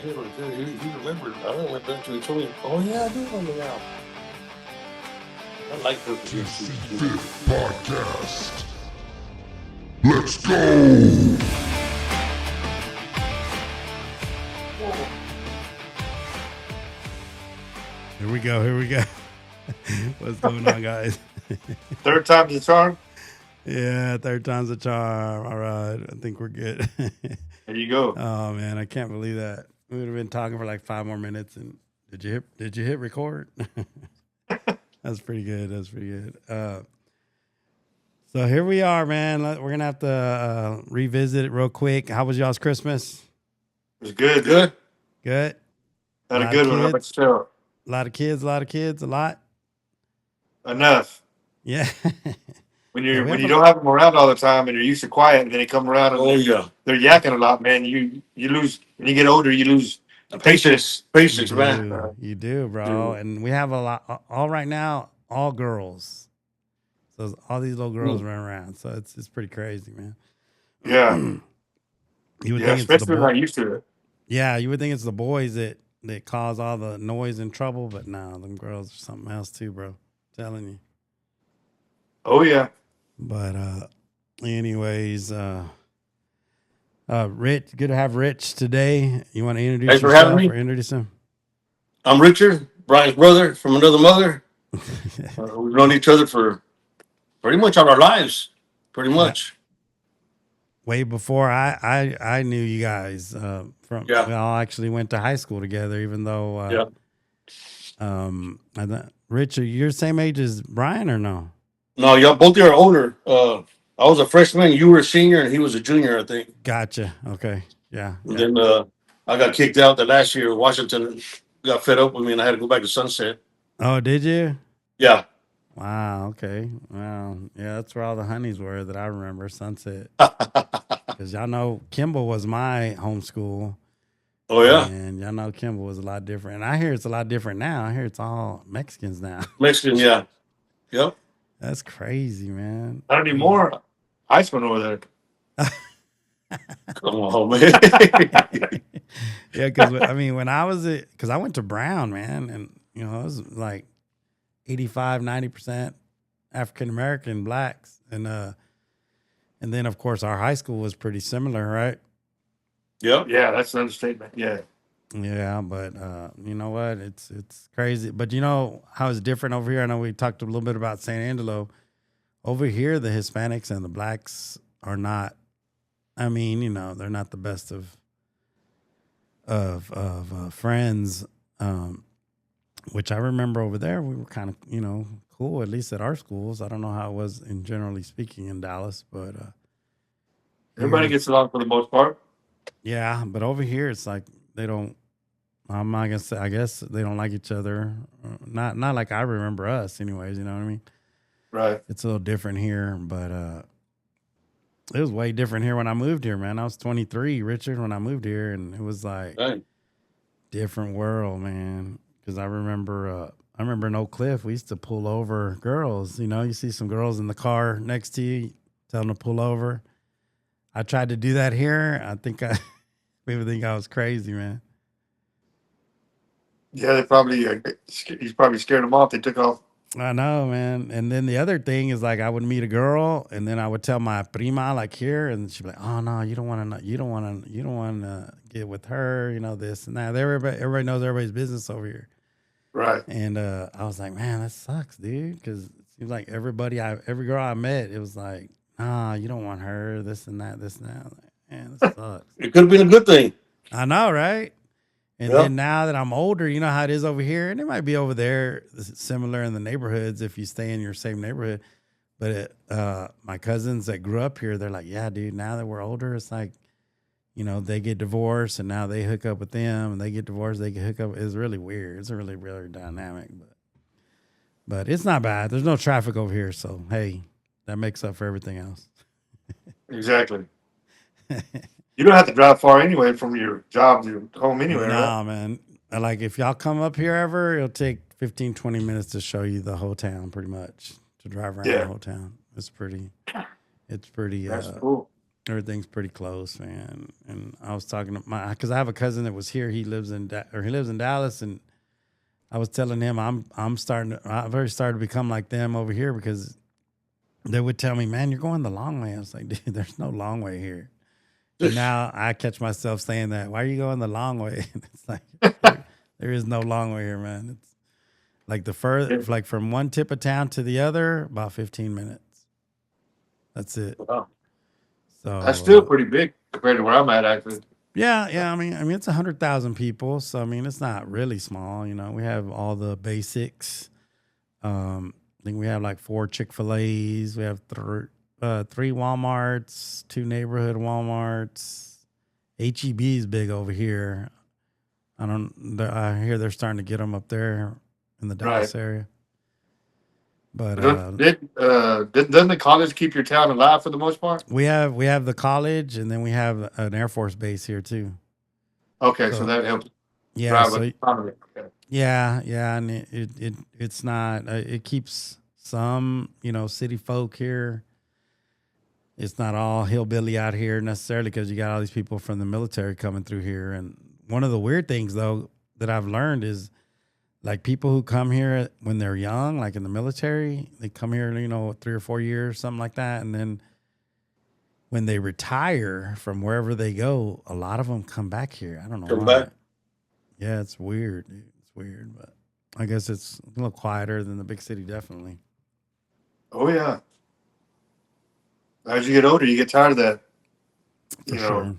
him. And he remembered. I went back to him and told me, oh, yeah, I do remember now. I like her. Fifth podcast. Let's go! Here we go. Here we go. What's going on, guys? Third time's the charm. Yeah, third time's a charm. All right. I think we're good. There you go. Oh man, I can't believe that. We would have been talking for like 5 more minutes and did you hit record? That's pretty good. That's pretty good. So here we are, man. We're gonna have to revisit it real quick. How was y'all's Christmas? It was good. Good. Good. Had a Lot good of one. How about kids. yourself? A lot of kids. A lot of kids. A lot. Enough. Yeah. When Yeah. you're We when have you a. don't have them around all the time and you're used to quiet, and then they come around and they're yakking a lot, man. You lose when you get older. You lose the patience. You Patience, man. do. You do, bro. Dude. And we have a lot. All right now, all girls. So all these little girls Mm. run around. So it's pretty crazy, man. Yeah. You would Yeah. think it's the Especially when boy. I'm not used to it. Yeah, you would think it's the boys that cause all the noise and trouble, but no, them girls are something else too, bro. Telling you. Oh yeah. But anyways, Rich, good to have Rich today. You want to introduce Thanks for having yourself me. or introduce him? I'm Richard, Brian's brother from another mother. We've known each other for pretty much all our lives. Pretty Yeah, much. way before I knew you guys. From Yeah. we all actually went to high school together, even though Yeah. Rich, are you the same age as Brian or no? No, y'all both are older. I was a freshman, you were a senior, and he was a junior, I think. Gotcha. Okay. Yeah. And Yeah. then I got kicked out the last year. Washington got fed up with me, and I had to go back to Sunset. Oh, did you? Yeah. Wow. Okay. Wow. Yeah, that's where all the honeys were that I remember. Sunset. Because y'all know Kimball was my homeschool, Oh yeah, and y'all know Kimball was a lot different. And I hear it's a lot different now. I hear it's all Mexicans now. Mexican. Yeah. Yep. That's crazy, man. Not Crazy. anymore. Iceman over there. Come on, man. Yeah, because I mean, when I was because I went to Brown, man, and it was like 85, 90% African American blacks, and then of course our high school was pretty similar, right? Yep. Yeah, that's an understatement. Yeah. Yeah, but you know what? It's crazy. But you know how it's different over here. I know we talked a little bit about San Angelo. Over here, the Hispanics and the blacks are not. I mean, they're not the best of friends. Which I remember over there, we were kind of cool, at least at our schools. I don't know how it was in generally speaking in Dallas, but Everybody here, gets along for the most part. yeah. But over here, it's like they don't. I'm not gonna say. I guess they don't like each other. Not like I remember us, anyways. You know what I mean? Right. It's a little different here, but it was way different here when I moved here, man. I was 23, Richard, when I moved here, and it was like Right. different world, man. Because I remember in Oak Cliff, we used to pull over girls. You see some girls in the car next to you, tell them to pull over. I tried to do that here. I think people think I was crazy, man. Yeah, they probably he's probably scared them off. They took off. I know, man. And then the other thing is like I would meet a girl, and then I would tell my prima like here, and she'd be like, "Oh no, you don't want to, you don't want to get with her, this and that." Everybody knows everybody's business over here, Right. and I was like, "Man, that sucks, dude," because it seems like every girl I met, it was like, "Nah, you don't want her, this and that, this and that." I was like, man, this sucks. It could have been a good thing. I know, right? And Yeah. then now that I'm older, you know how it is over here, and it might be over there similar in the neighborhoods if you stay in your same neighborhood. But my cousins that grew up here, they're like, yeah, dude. Now that we're older, it's like, they get divorced, and now they hook up with them, and they get divorced, they get hook up. It's really weird. It's a really really dynamic, but it's not bad. There's no traffic over here, so hey, that makes up for everything else. Exactly. You don't have to drive far anyway from your job to your home anyway, right? Nah, man. Like if y'all come up here ever, it'll take 15, 20 minutes to show you the whole town pretty much. To drive around the Yeah. whole town. It's pretty That's uh cool. Everything's pretty close, man. And I was talking to because I have a cousin that was here. He lives in he lives in Dallas, and I was telling him I've already started to become like them over here because they would tell me, "Man, you're going the long way." I was like, "Dude, there's no long way here." And now I catch myself saying that. Why are you going the long way? It's like there is no long way here, man. It's like like from one tip of town to the other, about 15 minutes. That's it. Wow. So That's still pretty big compared to where I'm at, actually. yeah. I mean, it's 100,000 people, so I mean, it's not really small. You know, we have all the basics. I think we have like 4 Chick-fil-A's. We have 3 Walmarts, 2 neighborhood Walmarts. HEB is big over here. I hear they're starting to get them up there in the Dallas area. But Doesn't the college keep your town alive for the most part? we have the college, and then we have an Air Force base here too. Okay, so that helps. Yeah, drive so the economy. Okay. yeah, and it's not it keeps some city folk here. It's not all hillbilly out here necessarily because you got all these people from the military coming through here. And one of the weird things though that I've learned is like people who come here when they're young, like in the military, they come here 3 or 4 years, something like that, and then when they retire from wherever they go, a lot of them come back here. I don't know Come why. back. Yeah, it's weird, dude. It's weird, but I guess it's a little quieter than the big city, definitely. Oh yeah. As you get older, you get tired of that. For sure.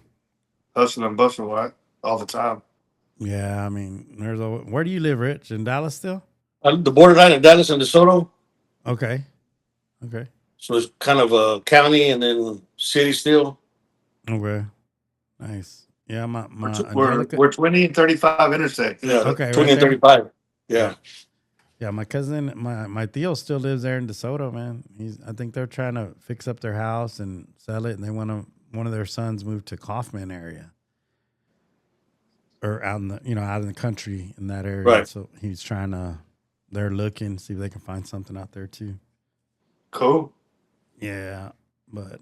Hustling and busting, right? All the time. Yeah, I mean, where do you live, Rich? In Dallas still? The borderline of Dallas and DeSoto, Okay. so it's kind of a county and then city still. Okay. Nice. Yeah, my We're Angelica. we're 20 and 35 intersect. Yeah, Okay, 20 right and there. 35. Yeah. Yeah, my cousin, my Theo still lives there in DeSoto, man. I think they're trying to fix up their house and sell it, and they want to. One of their sons moved to Kaufman area, or out in the country in that area. Right. So he's trying to. They're looking see if they can find something out there too. Cool. Yeah, but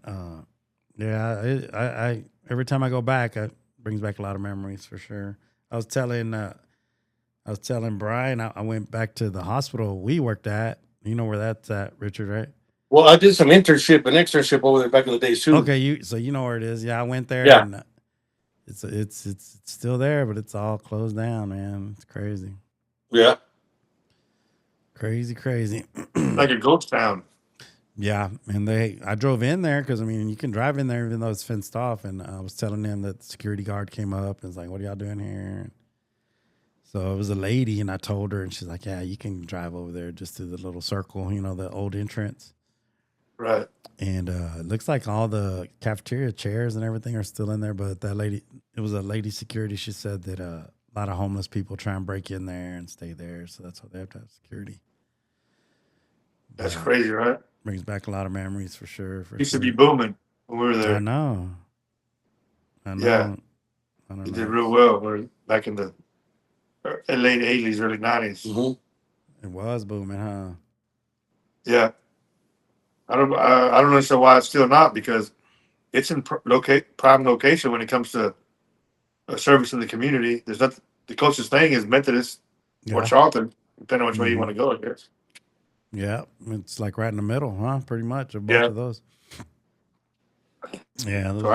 yeah, I every time I go back, it brings back a lot of memories for sure. I was telling Brian, I went back to the hospital we worked at. You know where that's at, Richard, right? Well, I did some an externship over there back in the day too. Okay, you know where it is. Yeah, I went there. Yeah. And it's still there, but it's all closed down, man. It's crazy. Yeah. Crazy. Like a ghost town. Yeah, and I drove in there because I mean you can drive in there even though it's fenced off, and I was telling them that the security guard came up and was like, "What are y'all doing here?" So it was a lady, and I told her, and she's like, "Yeah, you can drive over there just to the little circle, the old entrance." Right. And it looks like all the cafeteria chairs and everything are still in there, but that lady, it was a lady security. She said that a lot of homeless people try and break in there and stay there, so that's why they have to have security. That's crazy, right? Brings back a lot of memories for sure. Used to be booming when we were there. I know. Yeah. I don't You know. did real well. We're back in the late 80s, early 90s. It was booming, huh? Yeah. I don't understand why it's still not, because it's in prime location when it comes to service in the community. There's not the closest thing is Methodist or Charlton, depending on which way you want to go, I guess. Yeah, it's like right in the middle, huh? Pretty much of both of those. Yeah. So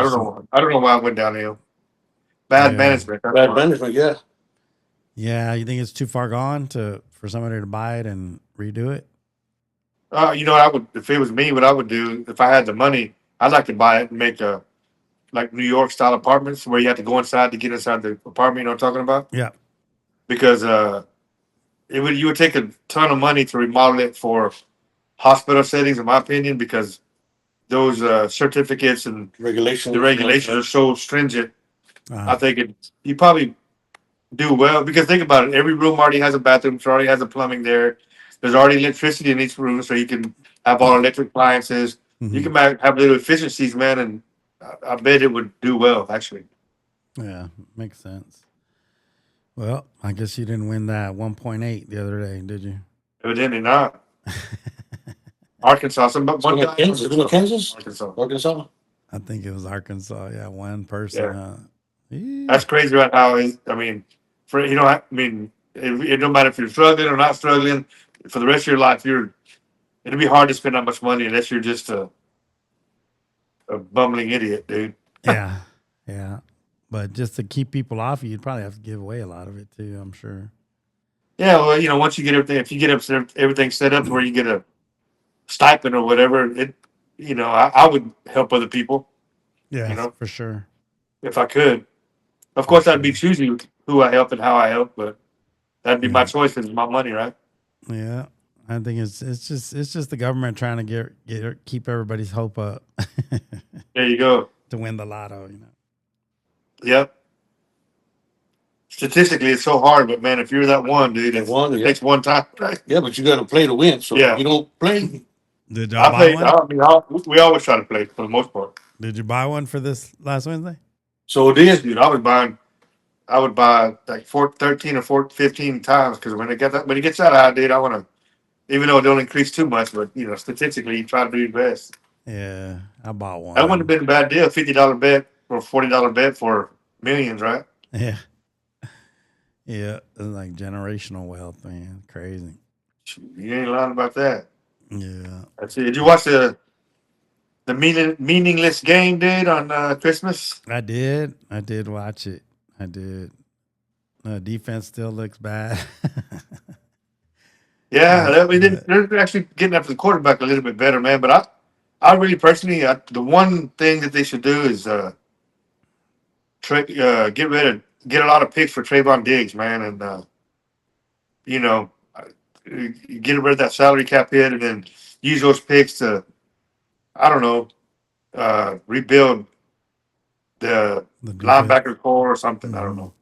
I don't know why I went downhill. Bad management. Bad management. Yeah. Yeah, you think it's too far gone for somebody to buy it and redo it? You know, I would, if it was me, what I would do if I had the money, I'd like to buy it and make like New York style apartments where you have to go inside to get inside the apartment. You know what I'm talking about? Yeah. Because you would take a ton of money to remodel it for hospital settings, in my opinion, because those certificates and the regulations are so stringent. I think you probably do well, because think about it. Every room already has a bathroom, so already has a plumbing there. There's already electricity in each room, so you can have all electric appliances. Mm-hmm. You can have little efficiencies, man, and I bet it would do well, actually. Yeah, makes sense. Well, I guess you didn't win that 1.8 the other day, did you? Evidently not. Arkansas. Kansas? Arkansas. I think it was Arkansas. Yeah, one person. Yeah, Yeah. that's crazy about how I mean, for I mean, it don't matter if you're struggling or not struggling. For the rest of your life, it'll be hard to spend that much money unless you're just a bumbling idiot, dude. Yeah. Yeah. But just to keep people off you, you'd probably have to give away a lot of it too, I'm sure. Yeah, well, once you get everything, if you get everything set up to where you get a stipend or whatever, I would help other people, you Yes, know, for sure. if I could. Of For course, I'd be sure. choosing who I help and how I help, but that'd be my Yeah. choice because it's my money, right? Yeah. I think it's just the government trying to keep everybody's hope up There you go. to win the lotto. Yep. Statistically, it's so hard, but man, if you're that one, dude, That one, it yeah. takes one time, right? Yeah, but you got to play to win. So Yeah. if you don't play, Did y'all I buy played. one? I mean, we always try to play for the most part. Did you buy one for this last Wednesday? so it is. Dude, I would buy like 13 or 15 times because when it gets that high, dude, I want to, even though it don't increase too much, but statistically, you try to do your best. Yeah, I bought That wouldn't have one. been a bad deal. $50 bet or $40 bet for millions, right? Yeah. Yeah. It's like generational wealth, man. Crazy. You ain't lying about that. Yeah. That's it. Did you watch the meaningless game, dude, on Christmas? I did. I did watch it. I did. Defense still looks bad. Yeah, but they're actually getting after the quarterback a little bit better, man. But I really personally, the one thing that they should do is get a lot of picks for Trayvon Diggs, man, and you know, uh, get rid of that salary cap hit, and then use those picks to, I don't know, rebuild the the defense. linebacker core or something. I don't Hmm. know.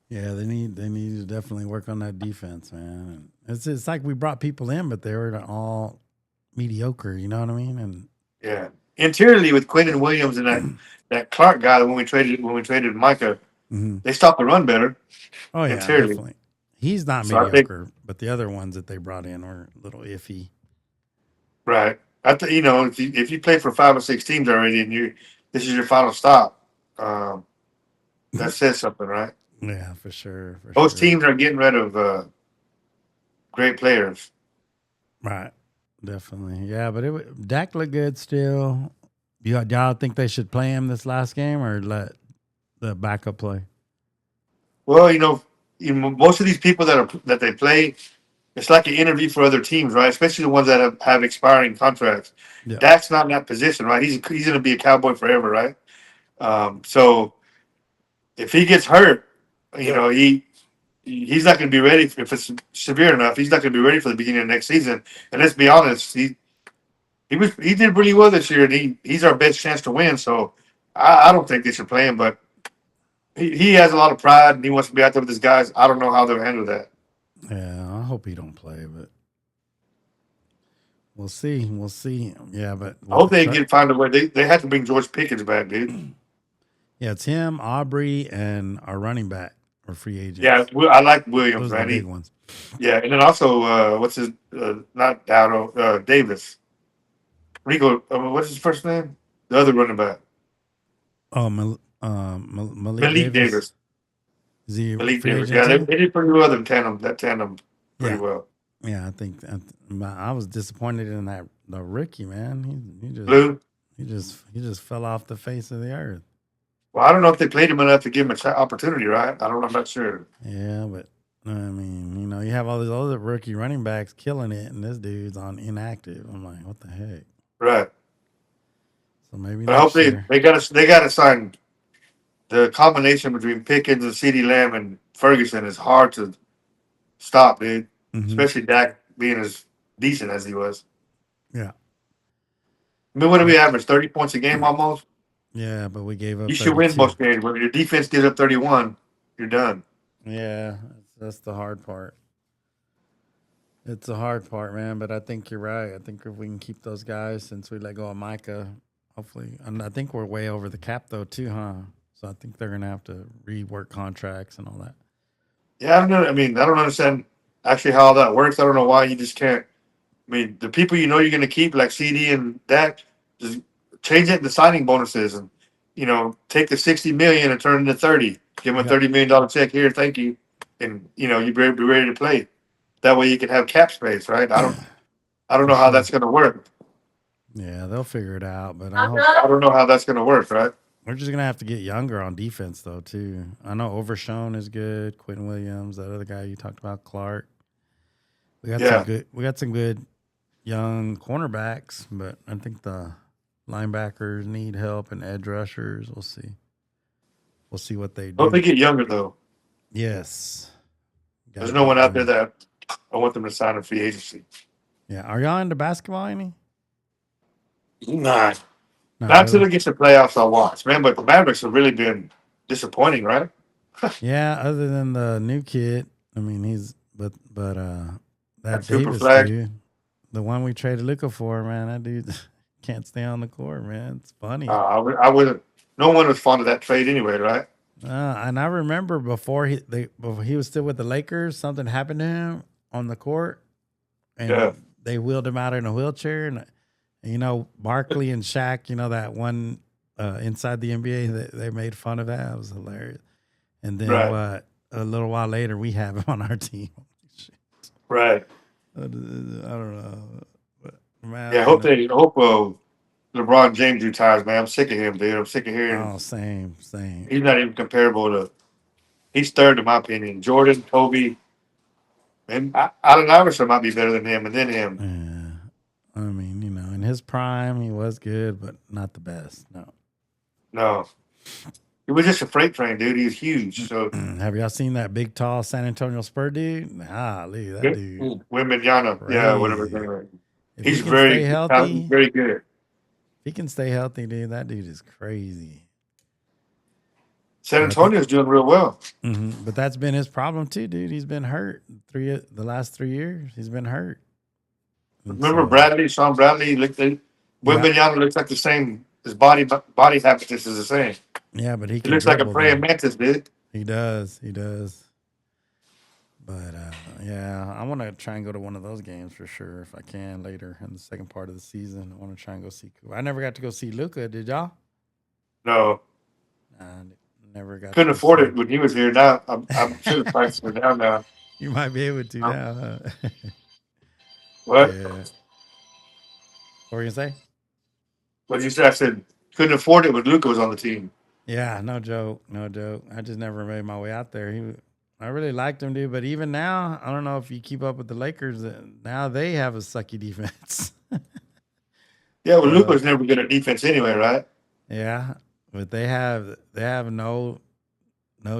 Yeah, they need to definitely work on that defense, man. It's like we brought people in, but they were all mediocre. You know what I mean? And Yeah, interiorly with Quentin Williams and that Clark guy when we traded Micah, mhm. they stopped the run better Oh yeah, interiorly. definitely. He's not So I think mediocre, but the other ones that they brought in were a little iffy. right. I think if you play for 5 or 6 teams already and this is your final stop, um, that says something, right? Yeah, for sure, for Most sure. teams are getting rid of great players. Right, definitely. Yeah, but Dak looked good still. Y'all think they should play him this last game or let the backup play? Well, most of these people that they play, it's like an interview for other teams, right? Especially the ones that have expiring contracts. Yeah, Dak's not in that position, right? He's going to be a Cowboy forever, right? So if he gets hurt, Yeah. he's not going to be ready if it's severe enough. He's not going to be ready for the beginning of next season. And let's be honest, he did really well this year, and he's our best chance to win. So I don't think they should play him, but he has a lot of pride and he wants to be out there with his guys. I don't know how they'll handle that. yeah. I hope he don't play, but we'll see. We'll see. Yeah, but I with hope the they truck, can find a way. They have to bring George Pickens back, dude. yeah, it's him, Aubrey, and our running back or free Yeah, agents. I like Williams, Those are the man. big ones. Yeah, and then also what's his not Dowdo, Davis. Rico, what's his first name? The other running back, Oh, Malik Malik Davis. Davis. Is he a Malik free Davis. agent Yeah, they, too? they did pretty well. That tandem pretty Yeah, well. yeah. I think I was disappointed in the rookie man. Blue. He just fell off the face of the earth. Well, I don't know if they played him enough to give him an opportunity, right? I don't know. I'm not sure. Yeah, but I mean, you have all these other rookie running backs killing it, and this dude's on inactive. I'm like, what the heck? Right. So maybe But I hope next they year. they got to sign the combination between Pickens and CeeDee Lamb and Ferguson is hard to stop, dude. Hmm. Especially Dak being as decent as he was. Yeah, I mean, what do we but average? 30 points a game almost? yeah, but we gave up You should win 32. most games. When your defense gives up 31, you're done. Yeah, that's the hard part. It's the hard part, man. But I think you're right. I think if we can keep those guys, since we let go of Micah, hopefully, and I think we're way over the cap though too, huh? So I think they're gonna have to rework contracts and all that. Yeah, I don't know. I mean, I don't understand actually how that works. I don't know why you just can't. I mean, the people you're going to keep, like CD and Dak, just change it into signing bonuses and, take the 60 million and turn it into 30. Give them a Yeah. $30 million check here. Thank you. And, you be ready to play. That way you can have cap space, right? I don't For know how sure. that's going to work. Yeah, they'll figure it out. But I don't know how that's going to work, right? we're just gonna have to get younger on defense though too. I know Overshone is good. Quentin Williams, that other guy you talked about, Clark. We got some Yeah. good. We got some good young cornerbacks, but I think the linebackers need help and edge rushers. We'll see. We'll see what they Hope they do. get younger, though. Yes. There's Gotta no get one out there younger. that I want them to sign a free agency. Yeah. Are y'all into basketball any? Nah. Not Not till really. it gets to playoffs, I'll watch, man. But the Mavericks have really been disappointing, right? Yeah, other than the new kid. I mean, that That super Davis flag. dude, the one we traded Luka for, man, that dude can't stay on the court, man. It's funny. I would. No one was fond of that trade anyway, right? And I remember before he was still with the Lakers, something happened to him on the court, and Yeah. they wheeled him out in a wheelchair. And Barkley and Shaq, that one inside the NBA, they made fun of that. It was hilarious. And then Right. a little while later, we have him on our team. Right. I don't know, but man, Yeah. I hope LeBron James retires, man. I'm sick of him, dude. I'm sick of hearing. Oh, same. He's not even comparable to. He's third, in my opinion. Jordan, Kobe, and Allen Iverson might be better than him, and then him. Yeah. I mean, in his prime, he was good, but not the best. No. No, he was just a freight train, dude. He was huge. So Have y'all seen that big, tall San Antonio Spur dude? Golly, that dude. Wimbenyana, yeah, whatever his Crazy. name is. If He's he can very stay healthy, very good. if he can stay healthy, dude, that dude is crazy. San But I think, Antonio's doing real well. but that's been his problem too, dude. He's been hurt the last 3 years. He's been hurt. And Remember so, Sean Bradley? yeah, Wimbenyana looks like the same. His body habitus is the same. yeah, but he He can looks like a dribble praying though. mantis, dude. He does. But yeah, I want to try and go to one of those games for sure if I can later in the second part of the season. I want to try and go see. I never got to go see Luca. Did y'all? No, Never got. couldn't to afford see it when he was here. Now I'm sure the prices are down now. You might be able to Um, now. Huh? What? Yeah. What were you gonna say? What did you say? I said couldn't afford it when Luca was on the team. Yeah, no joke. I just never made my way out there. I really liked him, dude. But even now, I don't know if you keep up with the Lakers. Now they have a sucky defense. Yeah, well, Luca So was never good at defense anyway, right? yeah, but they have no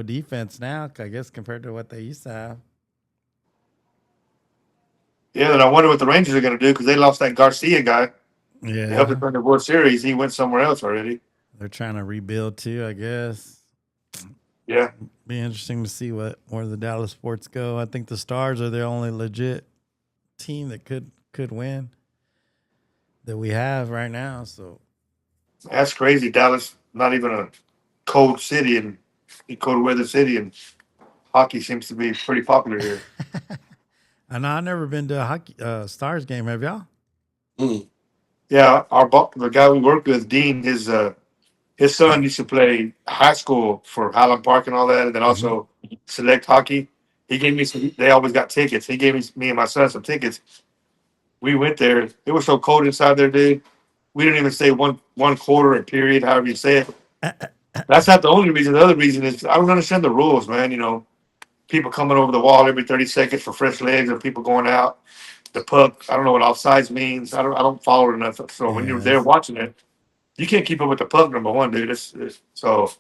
defense now. I guess compared to what they used to have. Yeah, and I wonder what the Rangers are going to do because they lost that Garcia guy. They helped us Yeah, win the World Series. He went somewhere else already. they're trying to rebuild too. I guess. Yeah, Be interesting to see where the Dallas Sports go. I think the Stars are the only legit team that could win that we have right now. So that's crazy. Dallas, not even a cold city and cold weather city, and hockey seems to be pretty popular here. I know I've never been to a hockey Stars game. Have y'all? Mm. Yeah, the guy we worked with, Dean, his son used to play high school for Highland Park and all that, and then Mm-hmm. also select hockey. He gave me some. They always got tickets. He gave me and my son some tickets. We went there. It was so cold inside there, dude. We didn't even say one quarter or period, however you say it. That's not the only reason. The other reason is I don't understand the rules, man. People coming over the wall every 30 seconds for fresh legs, or people going out. The puck, I don't know what offsides means. I don't follow it enough. So when you're there Yes, watching it, you can't keep up with the puck. Number one, dude. So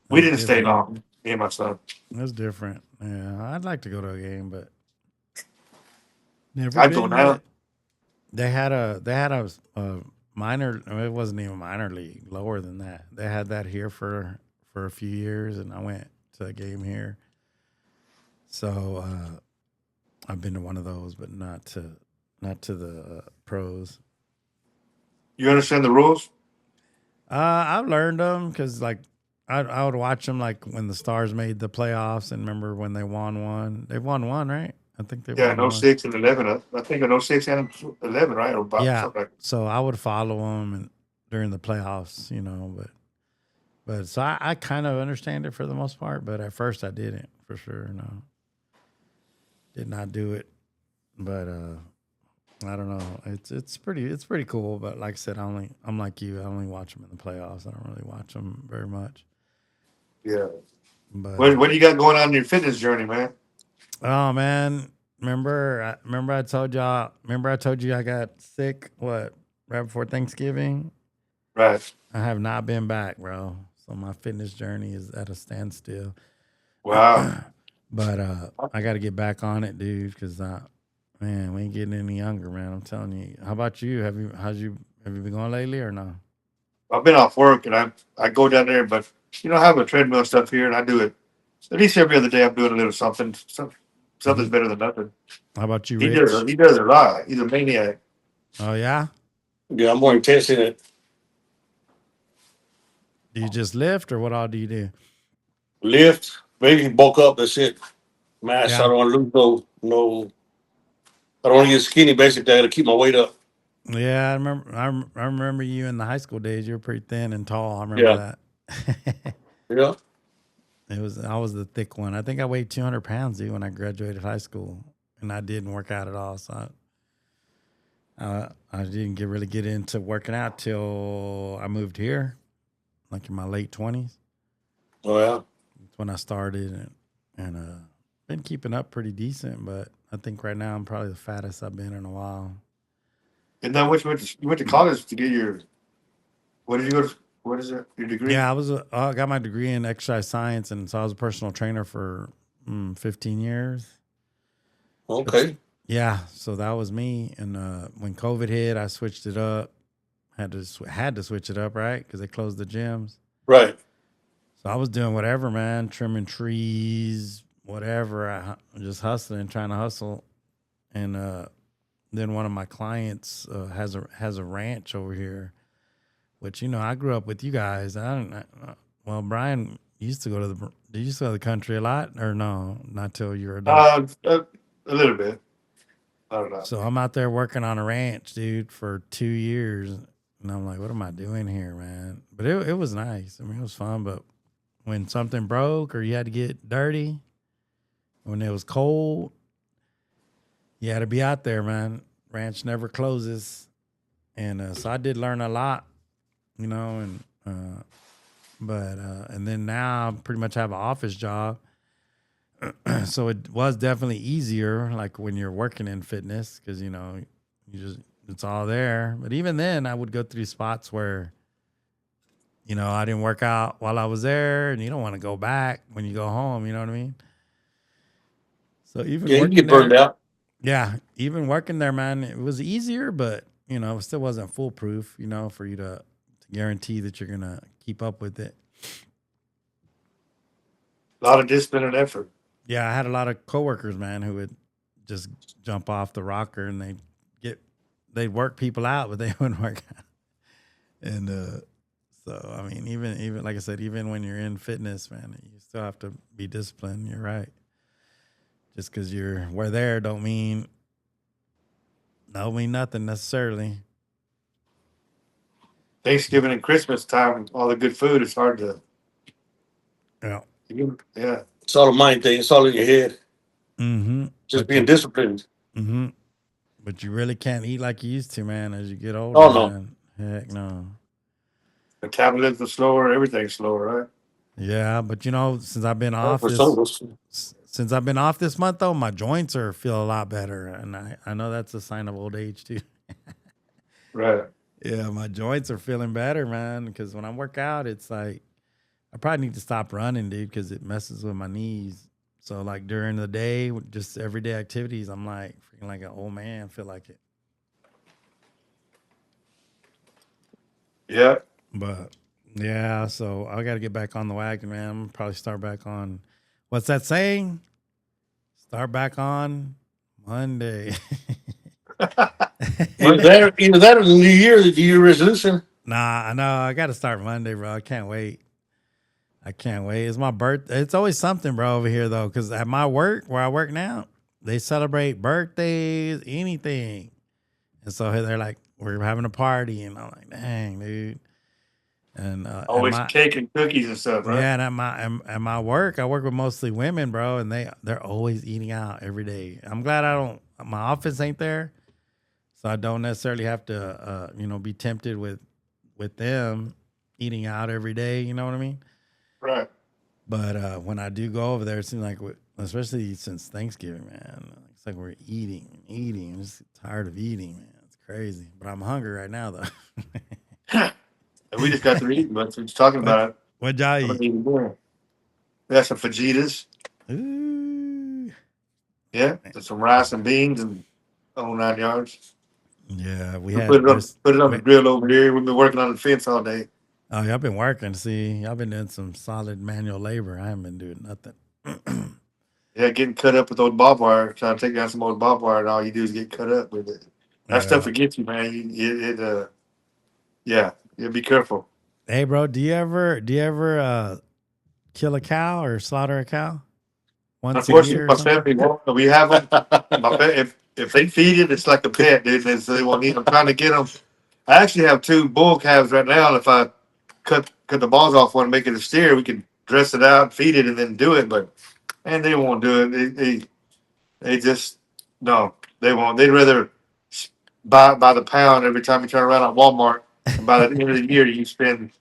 we that's didn't stay different. long. Me and my son. That's different. Yeah, I'd like to go to a game, but never I'd go been now. yet. They had a minor. It wasn't even minor league. Lower than that. They had that here for a few years, and I went to a game here. So I've been to one of those, but not to the pros. You understand the rules? I've learned them because I would watch them like when the Stars made the playoffs, and remember when they won one. They won one, right? I think they Yeah, won in one. 06 and 11. I think in 06 and 11, right? Or about Yeah. something like that. So I would follow them, and during the playoffs, but so I kind of understand it for the most part, but at first I didn't for sure. No, did not do it, but I don't know. It's pretty cool, but like I said, I'm like you. I only watch them in the playoffs. I don't really watch them very much. Yeah. But What do you got going on in your fitness journey, man? oh man, remember I told y'all. Remember I told you I got sick. What right before Thanksgiving? Right. I have not been back, bro. So my fitness journey is at a standstill. Wow. But I got to get back on it, dude. Because man, we ain't getting any younger, man. I'm telling you. How about you? Have you been going lately or no? I've been off work and I go down there, but I have a treadmill and stuff here, and I do it at least every other day. I'm doing a little something. Something's better than nothing. How about you, He Rich? does. He does a lot. He's a maniac. Oh yeah. Yeah, I'm more intense in it. Do you just lift or what all do you do? Lift, maybe bulk up. That's it. Mass. Yeah. I don't want to lose no. I don't want to get skinny. Basically, I got to keep my weight up. Yeah, I remember. I remember you in the high school days. You were pretty thin and tall. I Yeah. remember that. Yeah. I was the thick one. I think I weighed 200 pounds, dude, when I graduated high school, and I didn't work out at all. So I didn't really get into working out till I moved here, like in my late 20s. Oh yeah. That's when I started, and been keeping up pretty decent. But I think right now I'm probably the fattest I've been in a while. And then you went to college to get your what did you go to? What is it? Your degree? Yeah, I got my degree in exercise science, and so I was a personal trainer for 15 years. Okay. Yeah, so that was me. And when COVID hit, I switched it up. Had to switch it up, right? Because they closed the gyms. Right. So I was doing whatever, man, trimming trees, whatever. Just hustling, trying to hustle. And then one of my clients has a ranch over here, which I grew up with you guys. Well, Brian used to go to the country a lot, or no, not till you were adult. A little bit. I don't know. So I'm out there working on a ranch, dude, for 2 years, and I'm like, what am I doing here, man? But it was nice. I mean, it was fun. But when something broke or you had to get dirty, when it was cold, you had to be out there, man. Ranch never closes, and so I did learn a lot, and and then now I pretty much have an office job. So it was definitely easier, like when you're working in fitness, because it's all there. But even then, I would go through spots where I didn't work out while I was there, and you don't want to go back when you go home. You know what I mean? So even Yeah, you working get burned there, out. yeah, even working there, man, it was easier, but it still wasn't foolproof. For you to guarantee that you're gonna keep up with it. A lot of discipline and effort. Yeah, I had a lot of coworkers, man, who would just jump off the rocker and they'd work people out, but they wouldn't work out. And so I mean, even like I said, even when you're in fitness, man, you still have to be disciplined. You're right. Just because we're there don't mean nothing necessarily. Thanksgiving and Christmas time, all the good food is hard to. Yeah. Yeah. It's all a mind thing. It's all in your head. Mm-hmm. Just being disciplined. Mm-hmm. But you really can't eat like you used to, man, as you get older. Oh, no. Man. Heck no. Metabolism slower, everything's slower, right? Yeah, but since I've been off For some of us. since I've been off this month though, my joints feel a lot better, and I know that's a sign of old age too. Right. Yeah, my joints are feeling better, man. Because when I work out, it's like I probably need to stop running, dude, because it messes with my knees. So like during the day, just everyday activities, I'm like freaking like an old man. Feel like it, Yeah. but yeah. So I got to get back on the wagon, man. I'm gonna probably start back on. What's that saying? Start back on Monday. Either that or the New Year, the New Year resolution. Nah, I know. I got to start Monday, bro. I can't wait. It's my birthday. It's always something, bro, over here, though, because at my work, where I work now, they celebrate birthdays, anything. And so they're like, we're having a party, and I'm like, dang, dude. And Always cake and cookies and stuff, right? yeah, and at my work, I work with mostly women, bro, and they're always eating out every day. I'm glad I don't. My office ain't there, so I don't necessarily have to, be tempted with them eating out every day. You know what I mean? Right. But when I do go over there, it seems like, especially since Thanksgiving, man, it's like we're eating and eating. I'm just tired of eating, man. It's crazy, but I'm hungry right now, though. And we just got through eating, but we're just talking about it. What y'all I'm gonna eat? eat more. We got some fajitas. Ooh. Yeah. And some rice and beans and the whole 9 yards. Yeah, we We had put it on the grill over here. We've been working on the fence all day. Oh, y'all been working. See, y'all been doing some solid manual labor. I haven't been doing nothing. Yeah, getting cut up with old barbed wire, trying to take down some old barbed wire, and all you do is get cut up with it. That stuff Yeah. will get you, man. Yeah, you be careful. Hey, bro, do you ever kill a cow or slaughter a cow once a Unfortunately, year or my something? family won't. We have them. If they feed it, it's like a pet, dude. And so they won't eat. I'm trying to get them. I actually have 2 bull calves right now. And if I cut the balls off one, make it a steer, we can dress it out, feed it, and then do it. But man, they won't do it. They just no, they won't. They'd rather buy it by the pound every time you turn around at Walmart. And by the end of the year, you spend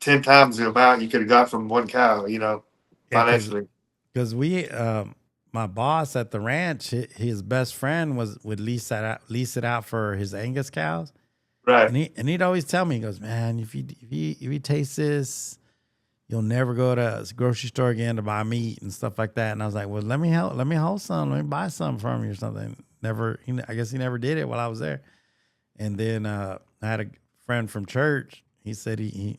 10 times the amount you could have got from one cow. Yeah, Financially. because my boss at the ranch, his best friend would lease it out for his Angus cows, Right. and he'd always tell me, he goes, man, if you taste this, you'll never go to a grocery store again to buy meat and stuff like that. And I was like, well, let me hold some, let me buy some from you or something. Never, I guess he never did it while I was there. And then I had a friend from church. He said he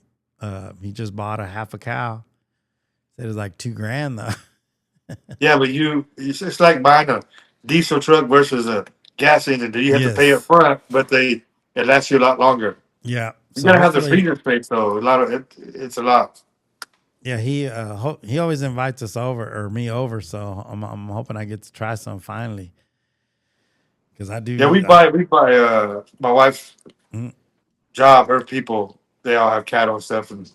just bought a half a cow. Said it was like $2,000 though. Yeah, but it's like buying a diesel truck versus a gas engine. You have to pay up Yes. front, but it lasts you a lot longer. Yeah. You So gotta have the hopefully, freezer space though. A lot of it, it's a lot. yeah, he always invites us over or me over. So I'm hoping I get to try some finally. Because I do. Yeah, we buy my wife's Mhm. job, her people, they all have cattle and stuff, and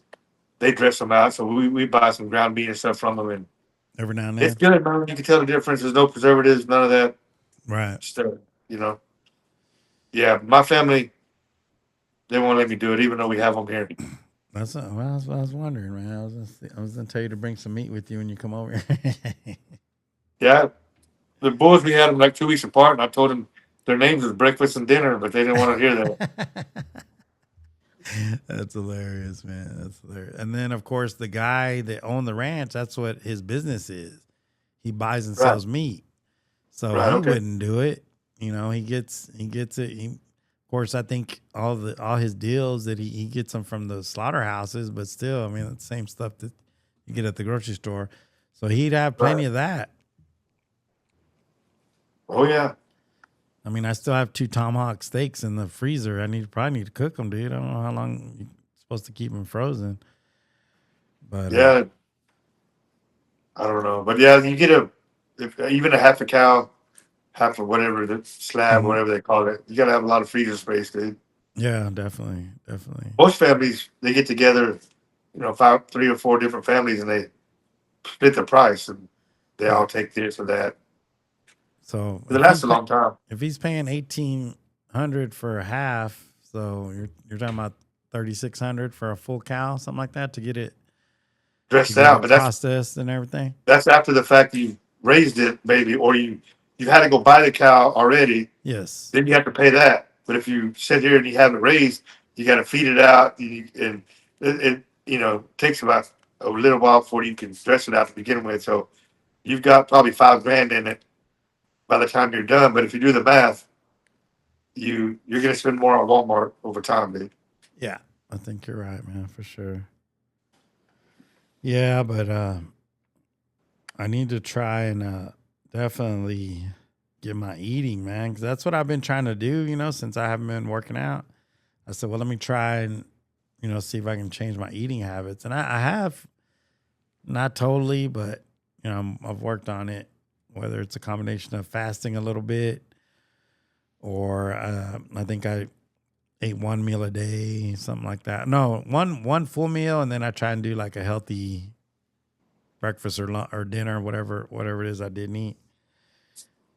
they dress them out. So we buy some ground beef and stuff from them, and Every now and it's then. good, man. You can tell the difference. There's no preservatives, none of that Right. stuff. Yeah, my family, they won't let me do it, even though we have them here. That's what I was wondering, man. I was gonna tell you to bring some meat with you when you come over. Yeah, the boys, we had them like 2 weeks apart, and I told them their names was breakfast and dinner, but they didn't want to hear that. That's hilarious, man. That's hilarious. And then, of course, the guy that owned the ranch, that's what his business is. He buys and sells meat. So Right, he okay. wouldn't do it. He gets it. Of course, I think all his deals that he gets them from the slaughterhouses, but still, I mean, it's the same stuff that you get at the grocery store. So he'd have plenty Right. of that. Oh yeah, I mean, I still have 2 tomahawk steaks in the freezer. Probably need to cook them, dude. I don't know how long you're supposed to keep them frozen. But yeah. I don't know, but yeah, you get even a half a cow, half of whatever the slab, mhm. whatever they call it. You gotta have a lot of freezer space, dude. Yeah, definitely. Most families they get together, 3 or 4 different families, and they split the price, and they Yeah. all take this or that. So It lasts a long time. if he's paying 1,800 for a half, so you're talking about 3,600 for a full cow, something like that, to get it Dressed out, but that's processed and everything. after the fact you raised it, maybe, or you had to go buy the cow already. Yes. Then you have to pay that. But if you sit here and you have it raised, you got to feed it out, and it takes about a little while before you can dress it out to begin with. So you've got probably $5,000 in it by the time you're done. But if you do the math, you're gonna spend more on Walmart over time, dude. Yeah, I think you're right, man, for sure. Yeah, but I need to try and definitely get my eating, man, because that's what I've been trying to do, since I haven't been working out. I said, well, let me try and, see if I can change my eating habits. And I have, not totally, but, I've worked on it, whether it's a combination of fasting a little bit or I think I ate one meal a day, something like that. No, one full meal, and then I try and do like a healthy breakfast or lunch or dinner, whatever it is I didn't eat.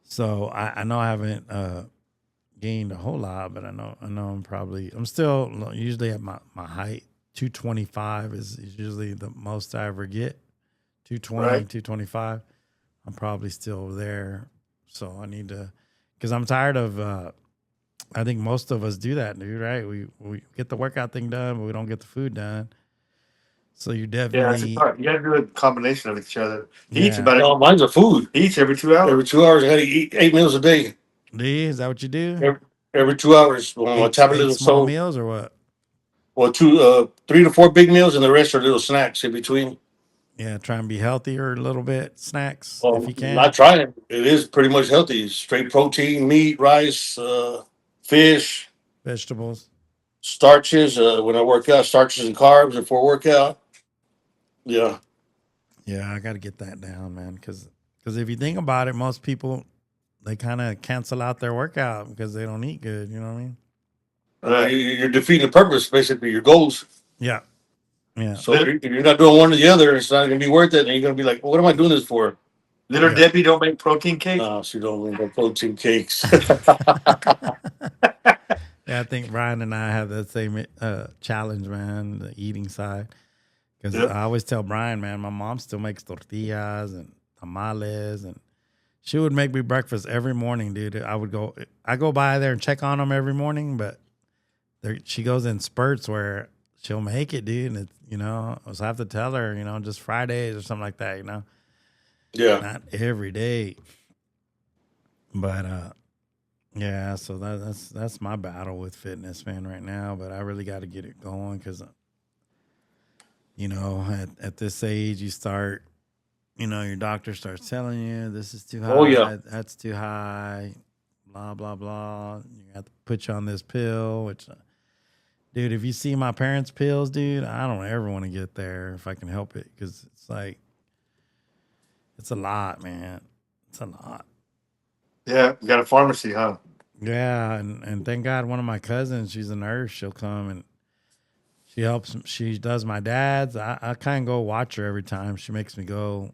So I know I haven't gained a whole lot, but I know I'm still usually at my height. 225 is usually the most I ever get. 220, Right. 225. I'm probably still there. So I need to, because I'm tired of, I think most of us do that, dude, right? We get the workout thing done, but we don't get the food done. So you Yeah, it's definitely, hard. You got to do a combination of each other. He eats yeah. about No, mine's a food. he eats every 2 hours. Every 2 hours, I gotta eat 8 meals a day. Do you? Is that what you do? Every 2 hours. When my Eight metabolism small so meals or what? well, 3 to 4 big meals, and the rest are little snacks in between. Yeah, try and be healthier a little bit. Snacks if you can. Not trying it. It is pretty much healthy. Straight protein, meat, rice, fish, Vegetables. starches. When I work out, starches and carbs before workout. Yeah. Yeah, I got to get that down, man. Because if you think about it, most people they kind of cancel out their workout because they don't eat good. You know what I mean? Right. You're defeating the purpose, basically, your goals. Yeah, yeah. So if you're not doing one or the other, it's not going to be worth it. And you're going to be like, well, what am I doing this for? Little Yeah. Debbie don't make protein cake. She don't make no protein cakes. Yeah, I think Brian and I have that same challenge, man, the eating side. Because Yep. I always tell Brian, man, my mom still makes tortillas and tamales, and she would make me breakfast every morning, dude. I go by there and check on them every morning, but she goes in spurts where she'll make it, dude. And so I have to tell her, just Fridays or something like that, Yeah. not every day. But yeah, so that's my battle with fitness, man, right now. But I really got to get it going because, at this age, you start, your doctor starts telling you this is too high, Oh, yeah. that's too high, blah blah blah. You have to put you on this pill, which, dude, if you see my parents' pills, dude, I don't ever want to get there if I can help it because it's like, it's a lot, man. It's a lot. Yeah, you got a pharmacy, huh? Yeah, and thank God one of my cousins, she's a nurse, she'll come and she helps. She does my dad's. I kind of go watch her every time. She makes me go.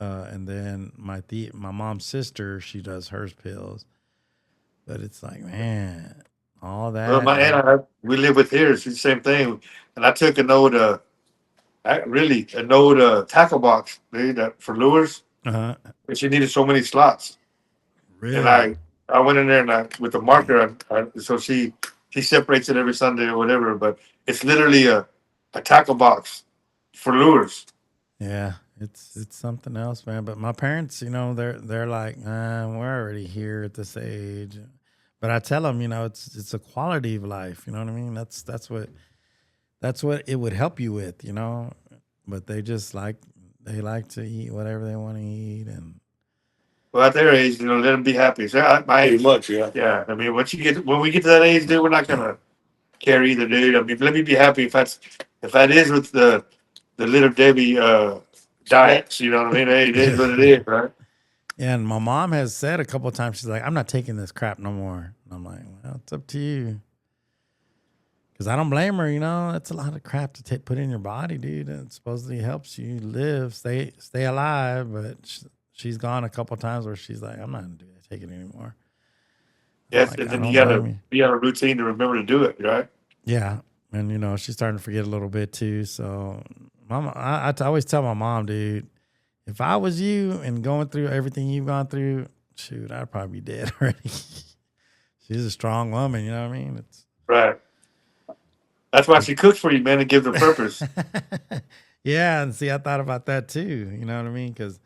And then my mom's sister, she does hers pills. But it's like, man, all that. Well, my aunt, we live with here. It's the same thing. And I took an old, tackle box, dude, for lures. Uh-huh. And she needed so many slots. Really? And I went in there and with the marker, so she separates it every Sunday or whatever. But it's literally a tackle box for lures. Yeah, it's something else, man. But my parents, they're like, we're already here at this age. But I tell them, it's a quality of life. You know what I mean? That's what it would help you with, But they just like to eat whatever they want to eat, and Well, at their age, let them be happy. So my Pretty age, much, yeah. yeah. I mean, when we get to that age, dude, we're not gonna care either, dude. I mean, let me be happy if that is with the little Debbie diets. You know what I mean? Hey, it is what it is, right? yeah. And my mom has said a couple of times, she's like, I'm not taking this crap no more. And I'm like, well, it's up to you. Because I don't blame her, That's a lot of crap to put in your body, dude. It supposedly helps you live, stay alive. But she's gone a couple of times where she's like, I'm not going to take it anymore. Yes, Like, and I then don't you gotta blame you. be on a routine to remember to do it, right? Yeah. And, she's starting to forget a little bit too. So, Mama, I always tell my mom, dude, if I was you and going through everything you've gone through, shoot, I'd probably be dead already. She's a strong woman, you know what I mean? Right. That's why she cooks for you, man, to give the purpose. Yeah, and see, I thought about that too. You know what I mean? Because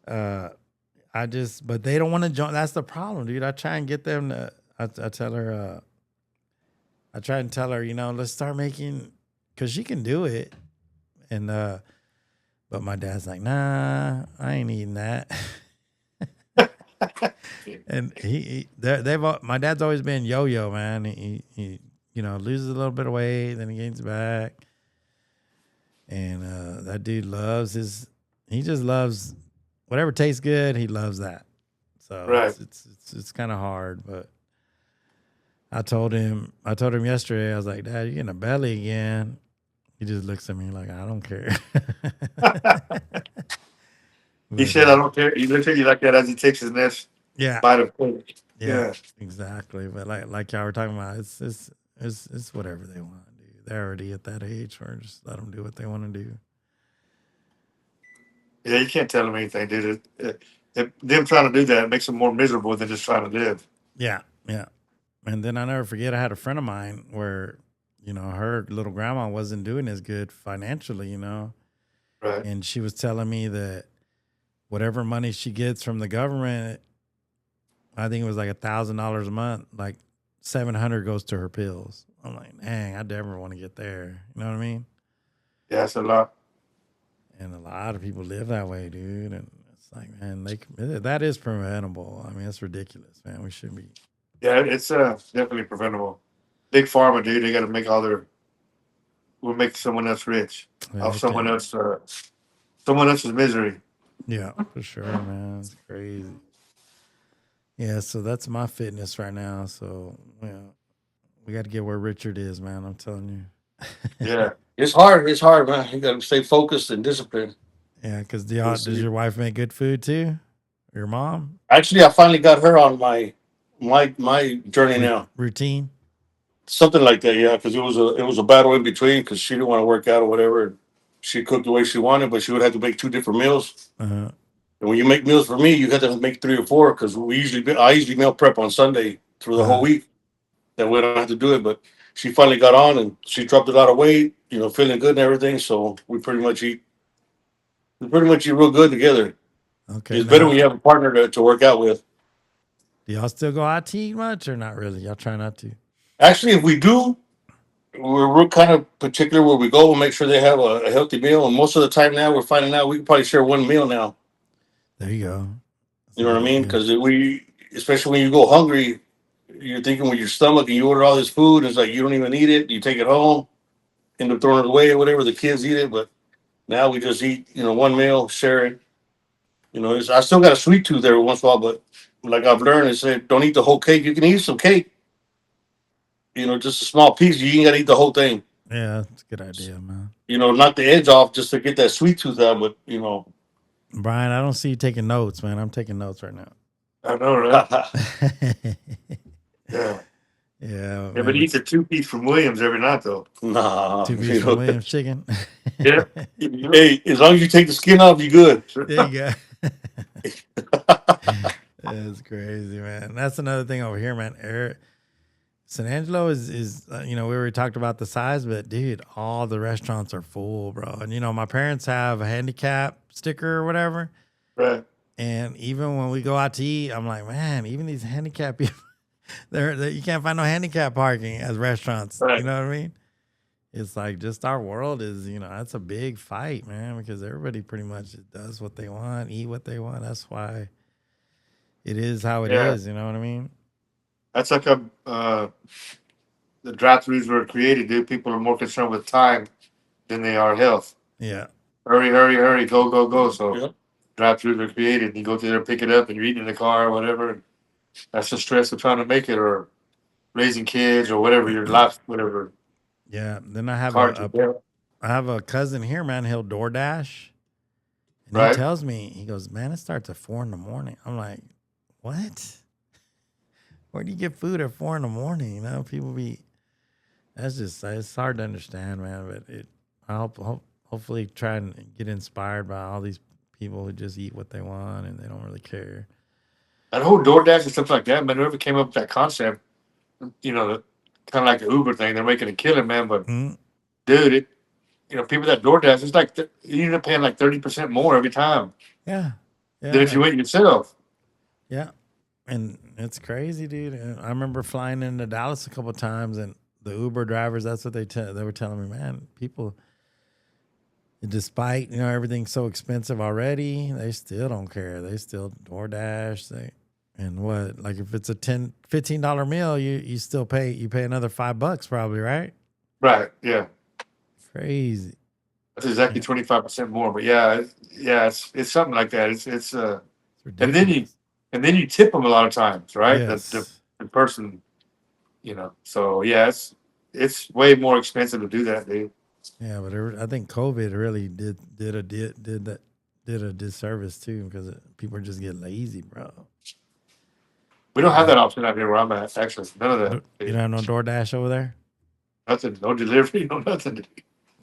but they don't want to join. That's the problem, dude. I try and get them to. I tell her. I try and tell her, let's start making, because she can do it, and but my dad's like, nah, I ain't eating that. And my dad's always been yo-yo, man. He loses a little bit of weight, then he gains back. And that dude he just loves whatever tastes good. He loves that. So Right. it's kind of hard, but I told him yesterday, I was like, Dad, you getting a belly again. He just looks at me like, I don't care. He But, said, "I don't care." He looked at you like that as he takes his next yeah, bite of food. yeah, Yeah, exactly. But like y'all were talking about, it's whatever they want to do. They're already at that age where just let them do what they want to do. yeah. You can't tell them anything, dude. Them trying to do that makes them more miserable than just trying to live. Yeah, yeah. And then I never forget, I had a friend of mine where, her little grandma wasn't doing as good financially, Right. and she was telling me that whatever money she gets from the government, I think it was like $1,000 a month, like 700 goes to her pills. I'm like, dang, I never want to get there. You know what I mean? Yeah, it's a lot. And a lot of people live that way, dude. And it's like, man, that is preventable. I mean, it's ridiculous, man. We shouldn't be. Yeah, it's definitely preventable. Big pharma, dude. They got to make all their will make someone else rich off Heck yeah. someone else's misery. Yeah, for sure, man. It's crazy. Yeah, so that's my fitness right now. So, we got to get where Richard is, man. I'm telling you. Yeah. It's hard. It's hard, man. You got to stay focused and disciplined. Yeah, because does your wife make good food too? Your mom? Actually, I finally got her on my journey now. Routine? Something like that, yeah. Because it was a battle in between because she didn't want to work out or whatever. She cooked the way she wanted, but she would have to make two different meals. Uh-huh. And when you make meals for me, you have to make three or four because I usually meal prep on Sunday through the whole week. That way I don't have to do it. But she finally got on and she dropped a lot of weight. Feeling good and everything. So we pretty much eat real good together. Okay. It's better Now, when you have a partner to work out with. do y'all still go out to eat much or not really? Y'all try not to? Actually, if we do, we're kind of particular where we go. We'll make sure they have a healthy meal. And most of the time now, we're finding out we can probably share one meal now. There you go. That's You a know what good I mean? idea. Because especially when you go hungry, you're thinking with your stomach and you order all this food. It's like you don't even eat it. You take it home, end up throwing it away or whatever. The kids eat it. But now we just eat, one meal, share it. I still got a sweet tooth every once in a while, but like I've learned, is that don't eat the whole cake. You can eat some cake, just a small piece. You ain't got to eat the whole thing. Yeah, that's a good idea, man. Knock the edge off just to get that sweet tooth out. But Brian, I don't see you taking notes, man. I'm taking notes right now. I know, right? Yeah, Yeah, but man. he eats a two-piece from Williams every night, though. nah, 2 piece from Williams chicken. Yeah. Hey, as long as you take the skin off, you good. There you go. That's crazy, man. That's another thing over here, man. San Angelo is we already talked about the size, but dude, all the restaurants are full, bro. And my parents have a handicap sticker or whatever. Right. And even when we go out to eat, I'm like, man, even these handicap people, you can't find no handicap parking as restaurants. Right. You know what I mean? It's like just our world is, that's a big fight, man, because everybody pretty much does what they want, eat what they want. That's why it is how it is. You know what I mean? That's like the drive-throughs were created, dude. People are more concerned with time than they are health. Yeah. Hurry, hurry, hurry, go, go, go. So Yeah. drive-throughs are created. You go through there, pick it up, and you're eating in the car or whatever. That's the stress of trying to make it or raising kids or whatever your life, whatever Yeah. Then I have card you get. I have a cousin here, man. He'll DoorDash. And he Right. tells me, he goes, man, it starts at 4 a.m. I'm like, what? Where do you get food at 4 a.m? People it's hard to understand, man. But I hopefully try and get inspired by all these people who just eat what they want and they don't really care. That whole DoorDash and stuff like that, man, whoever came up with that concept, kind of like the Uber thing, they're making a killing, man. But dude, people that DoorDash, it's like you end up paying like 30% more every time. Yeah. Than if you went yourself. Yeah. And it's crazy, dude. I remember flying into Dallas a couple of times, and the Uber drivers, that's what they were telling me, man, people, despite, everything's so expensive already, they still don't care. They still DoorDash. And what, like if it's a $15 meal, you still pay another $5 probably, right? Right. Yeah. Crazy. That's exactly 25% more. But it's something like that. It's ridiculous. and then you tip them a lot of times, right? Yes. The person, So yeah, it's way more expensive to do that, dude. Yeah, but I think COVID really did a disservice too because people just get lazy, bro. We don't have that option out here where I'm at. Actually, none of that. You Dude. don't have no DoorDash over there? Nothing, no delivery, no nothing.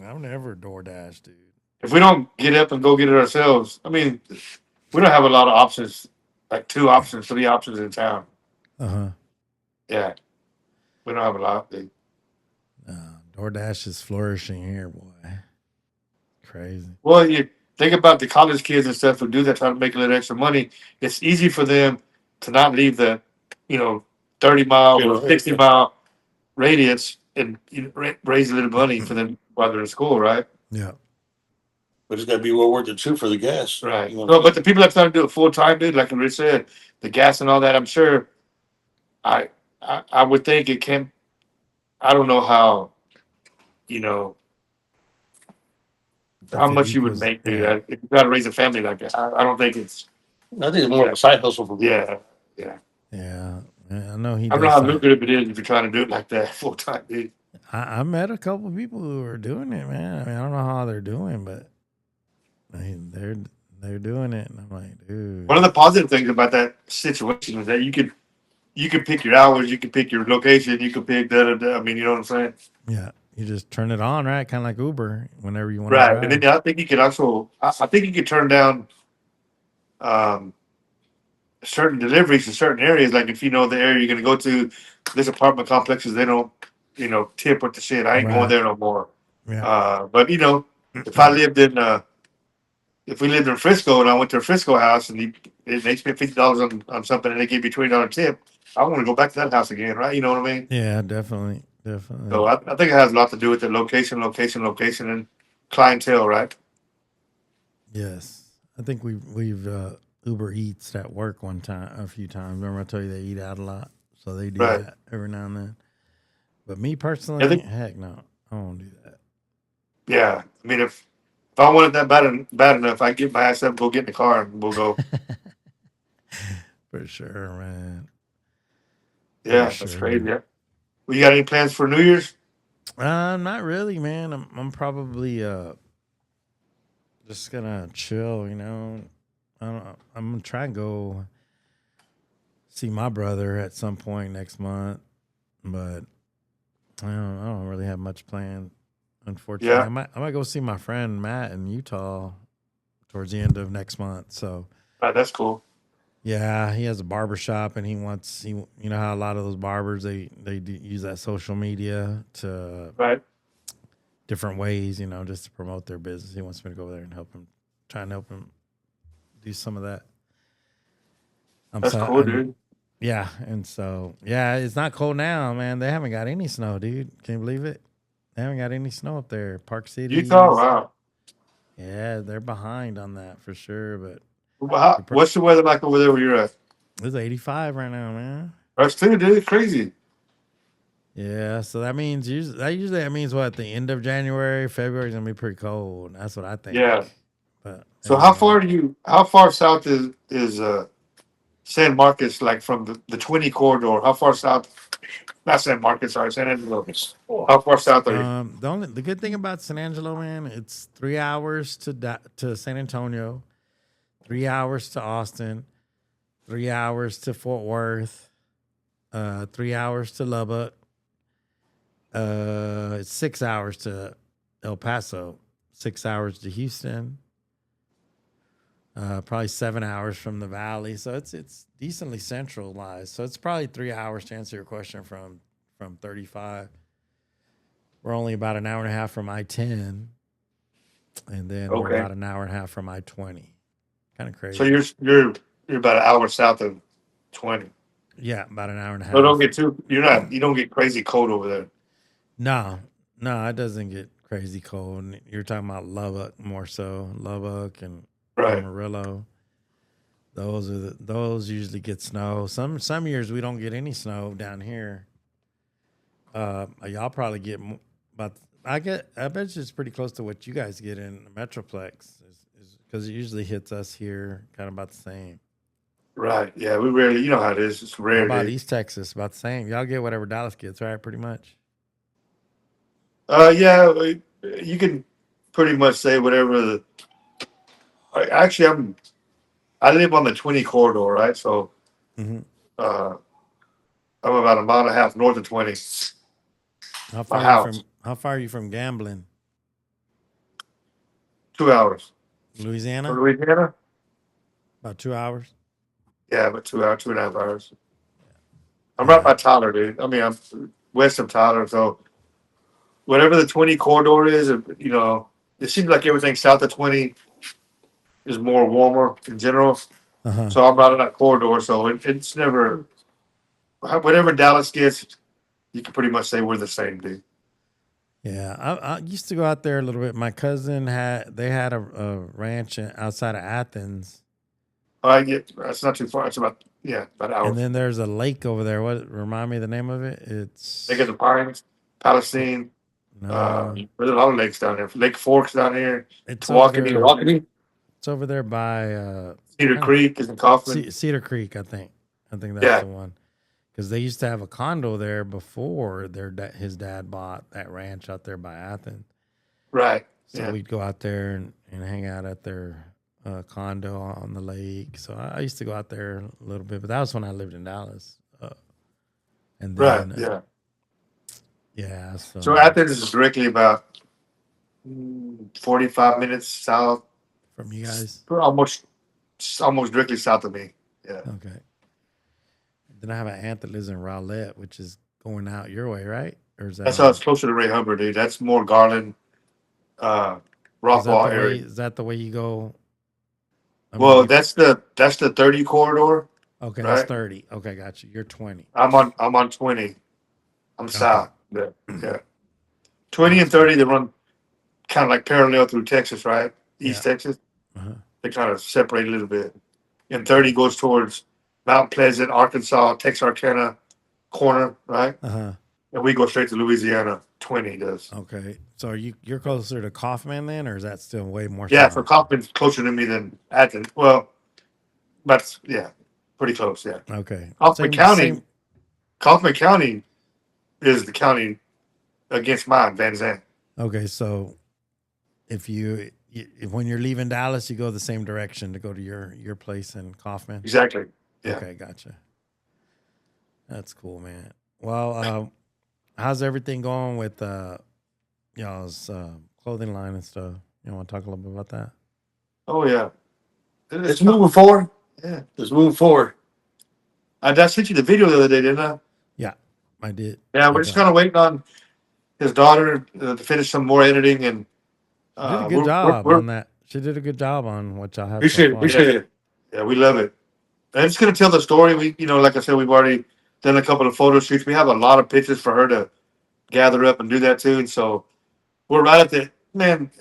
I've never DoorDash, dude. If we don't get up and go get it ourselves, I mean, we don't have a lot of options, like 2 options, 3 options in town. Uh huh. Yeah, we don't have a lot. Dude. DoorDash is flourishing here, boy. Crazy. Well, you think about the college kids and stuff who do that, trying to make a little extra money. It's easy for them to not leave the, you know, 30 mile or 60 mile radius and raise a little money for them while they're in school, right? Yeah. But it's got to be well worth it too for the gas. Right. You know? No, but the people that try to do it full time, dude, like Rich said, the gas and all that, I'm sure. I would think it can. I don't know how, you know, how If it much you would equals, make, dude. yeah. If you got to raise a family like that, I don't think it's. I think it's more of a side hustle for me. Yeah, yeah. Yeah. I know he I don't know does. how lucrative it is if you're trying to do it like that full time, dude. I met a couple of people who are doing it, man. I mean, I don't know how they're doing, but I mean, they're doing it, and I'm like, dude. One of the positive things about that situation is that you could pick your hours, you could pick your location, you could pick da da da. I mean, you know what I'm saying? Yeah, you just turn it on, right? Kind of like Uber, whenever you want Right. to And drive. then I think you could also, I think you could turn down um, certain deliveries in certain areas. Like if you know the area you're going to go to, this apartment complexes, they don't, tip with the shit. I ain't going Right. there no more. Yeah. But if I lived in, if we lived in Frisco and I went to a Frisco house and they spent $50 on something and they gave me $20 tip, I want to go back to that house again, right? You know what I mean? Yeah, definitely. Definitely. So I think it has a lot to do with the location, and clientele, right? Yes. I think we've Uber Eats at work a few times. Remember I told you they eat out a lot. So they do Right. that every now and then. But me personally, Yeah, heck no. I won't do that. Yeah. I mean, if I wanted that bad enough, I get my ass up, go get in the car, and we'll go. For sure, man. Yeah, For that's sure. crazy. Yeah. Well, you got any plans for New Year's? Not really, man. I'm probably just gonna chill, I'm gonna try and go see my brother at some point next month, but I don't really have much planned. Unfortunately, Yeah. I might go see my friend Matt in Utah towards the end of next month. So Right, that's cool. yeah, he has a barber shop, and you know how a lot of those barbers they use that social media to Right. different ways, just to promote their business. He wants me to go there and try and help him do some of that. That's cool, dude. Yeah, and so yeah, it's not cold now, man. They haven't got any snow, dude. Can you believe it? They haven't got any snow up there. Park City. Utah, wow. Yeah, they're behind on that for sure. But What's the weather like over there where you're at? it's 85 right now, man. That's too, dude. It's crazy. Yeah, so that means usually that means what, the end of January, February is gonna be pretty cold. That's what I think. Yeah. But So how far south is San Marcos, like from the 20 corridor? How far south? Not San Marcos, sorry, San Angelo. How far south are you? the good thing about San Angelo, man, it's 3 hours to San Antonio, 3 hours to Austin, 3 hours to Fort Worth, 3 hours to Lubbock, it's 6 hours to El Paso, 6 hours to Houston, probably 7 hours from the Valley. So it's decently centralized. So it's probably 3 hours to answer your question from 35. We're only about an hour and a half from I-10, and then we're Okay. about an hour and a half from I-20. Kind of crazy. So you're about an hour south of 20. Yeah, about an hour and a half. So you don't get crazy cold over there. No, it doesn't get crazy cold. You're talking about Lubbock more so. Lubbock and Right. Amarillo. Those usually get snow. Some years we don't get any snow down here. Y'all probably get but I bet you it's pretty close to what you guys get in the Metroplex, because it usually hits us here kind of about the same. Right. Yeah, we rarely. You know how it is. It's How rare, about dude. East Texas? About the same. Y'all get whatever Dallas gets, right? Pretty much. Yeah, you can pretty much say whatever. Actually, I live on the 20 corridor, right? So Hmm. uh, I'm about a mile and a half north of 20. How My far are you house, from? How far are you from gambling? 2 hours. From Louisiana? Louisiana? About 2 hours. Yeah, but 2 hours, 2.5 hours. I'm right Yeah. by Tyler, dude. I mean, I'm west of Tyler, so whatever the 20 corridor is, it seems like everything south of 20 is more warmer in general. Uh huh. So I'm right on that corridor, so it's never whatever Dallas gets. You can pretty much say we're the same, dude. Yeah, I used to go out there a little bit. My cousin had a ranch outside of Athens, I get that's not too far. It's about an hour. and then there's a lake over there. What remind me of the name of it? They get It's the Pines, Palestine. no, There's a lot of lakes down there. Lake Forks down here. it's over Tawakoni, there. Walking. It's over there by Cedar kind of Creek is in Kaufman. Cedar Creek, I think. I think that's Yeah, the one because they used to have a condo there before his dad bought that ranch out there by Athens. right. So Yeah, we'd go out there and hang out at their condo on the lake. So I used to go out there a little bit, but that was when I lived in Dallas. And right. then, Yeah. yeah, So so Athens is directly about 45 minutes south, from you guys, almost directly south of me. Yeah, okay. Then I have an aunt that lives in Rowlett, which is going out your way, right? Or is that that's how it's on? closer to Ray Hubbard, dude. That's more Garland, uh, Rockwall area. Is that the way you go? I mean, Well, that's the 30 corridor, okay, that's right? 30. Okay, got you. You're 20. I'm on 20. I'm Okay, south. Yeah, yeah. 20 and that's cool. 30 they run kind of like parallel through Texas, right? Yeah. East Texas. Uh-huh. They kind of separate a little bit. And 30 Gotcha. goes towards Mount Pleasant, Arkansas, Texarkana corner, right? Uh-huh. And we go straight to Louisiana. 20 does. Okay. So you're closer to Kaufman then, or is that still way more Yeah, so south? Kaufman's closer to me than Athens. Well, that's yeah, pretty close. Yeah, Okay. Kaufman Same County. same Kaufman County is the county against mine, Van Zandt. okay, so if when you're leaving Dallas, you go the same direction to go to your place in Kaufman. Exactly. Yeah. Okay, gotcha. That's cool, man. Well, how's everything going with y'all's clothing line and stuff? You want to talk a little bit about that? Oh yeah. It's moving forward. Yeah. It's moving forward. I sent you the video the other day, didn't I? Yeah, I did. Yeah, I we're just got kind it. of waiting on his daughter to finish some more editing, and She did a good we're job on that. She did a good job on what y'all have so Appreciate it. far. Appreciate it. yeah, we love it. And it's gonna tell the story. Like I said, we've already done a couple of photo shoots. We have a lot of pictures for her to gather up and do that too. And so we're right at the man.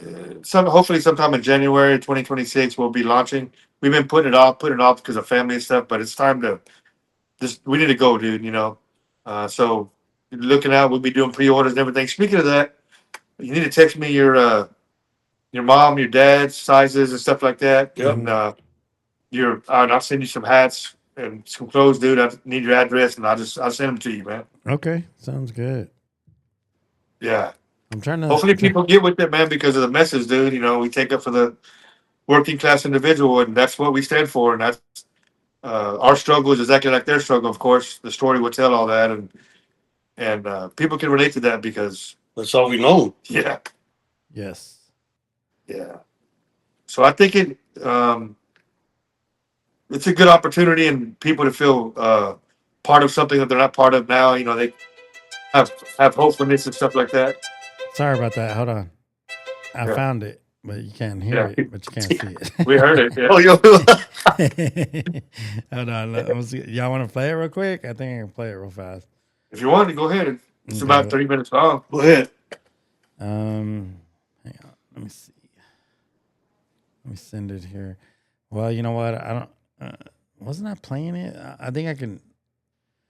Hopefully sometime in January 2026 we'll be launching. We've been putting it off because of family and stuff. But it's time to we need to go, dude. So looking out, we'll be doing pre-orders and everything. Speaking of that, you need to text me your mom, your dad's sizes and stuff like that. Yep. And I'll send you some hats and some clothes, dude. I need your address, and I'll send them to you, man. Okay, sounds good. Yeah. I'm trying Hopefully, to. people get with it, man, because of the message, dude. We take up for the working class individual, and that's what we stand for. And that's our struggle is exactly like their struggle. Of course, the story will tell all that, and people can relate to that because, That's all we know. yeah, Yes. yeah. So I think it's a good opportunity and people to feel part of something that they're not part of now. They have hopefulness and stuff like that. Sorry about that. Hold on. I Yeah, found it, but you can't hear yeah. it, but you can't see We heard it. Yeah. Oh, yo. it. Hold on. Let's see. Y'all want to play it real quick? I think I can play it real fast. If you want to go ahead, it's Okay. about 30 minutes long. Go ahead. Hang on. Let me see. Let me send it here. Well, you know what? I don't. Wasn't I playing it? I think I can.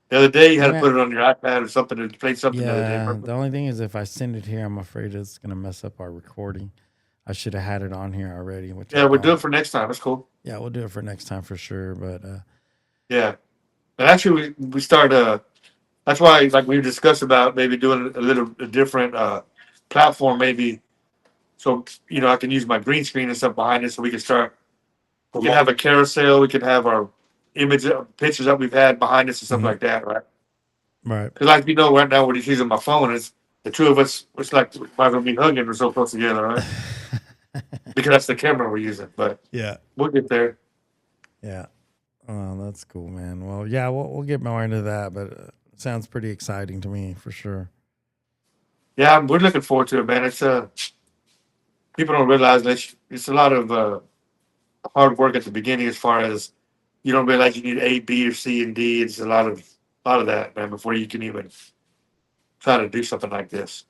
The other day, you had to Yeah. put it on your iPad or something to play something the other Yeah. day. The only thing is, if I send it here, I'm afraid it's gonna mess up our recording. I should have had it on here already. Which Yeah, I we'll do don't. it for next time. That's cool. Yeah, we'll do it for next time for sure. But Yeah. And actually, we start. That's why, like we discussed about maybe doing a different platform, maybe. So I can use my green screen and stuff behind it, so we can start. We can have a carousel. We can have our pictures that we've had behind us and stuff Mhm. like that, right? Right. Because like right now, when he's using my phone, it's the two of us. It's like might as well be hugging. We're so close together, right? Because that's the camera we're using. But Yeah. we'll get there. Yeah. Oh, that's cool, man. Well, yeah, we'll get more into that, but it sounds pretty exciting to me for sure. Yeah, we're looking forward to it, man. It's people don't realize that it's a lot of hard work at the beginning as far as you don't realize you need A, B, or C and D. It's a lot of that, man, before you can even try to do something like this.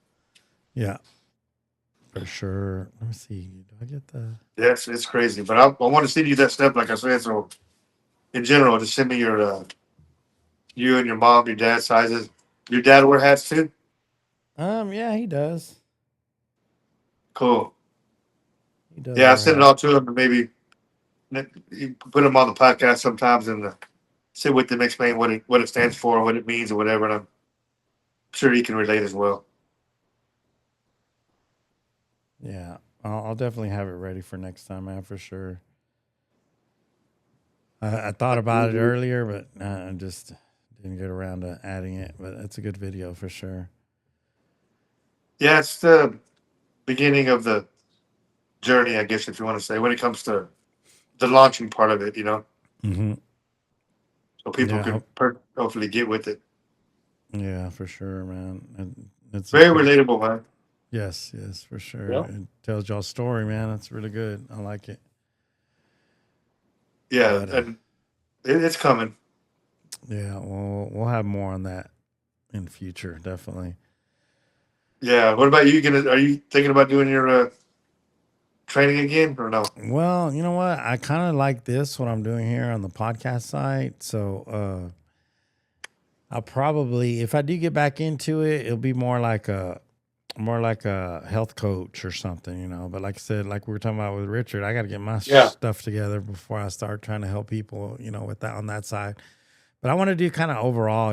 Yeah, for sure. Let me see. Do I get the? Yes, it's crazy. But I want to send you that stuff, like I said. So in general, just send me your you and your mom, your dad's sizes. Your dad wear hats too? Yeah, he does. Cool. He does Yeah, I wear send it hats. all to him and maybe you put them on the podcast sometimes and sit with them, explain what it stands for, what it means, or whatever. And I'm sure he can relate as well. Yeah, I'll definitely have it ready for next time, man, for sure. I thought about it earlier, but I just didn't get around to adding it. But it's a good video for sure. Yeah, it's the beginning of the journey, I guess, if you want to say, when it comes to the launching part of it, Mm-hmm. so people Yeah, can hopefully get with it. yeah, for sure, man. It's a Very cool. relatable, man. Yes, yes, for sure. Yeah. It tells y'all story, man. That's really good. I like it. Yeah, But and it's coming. yeah, we'll have more on that in the future, definitely. Yeah. What about you? Are you thinking about doing your training again or no? Well, you know what? I kind of like this what I'm doing here on the podcast side. So I'll probably, if I do get back into it, it'll be more like a health coach or something, But like I said, like we were talking about with Richard, I got to get my Yeah. stuff together before I start trying to help people, with that on that side. But I want to do kind of overall,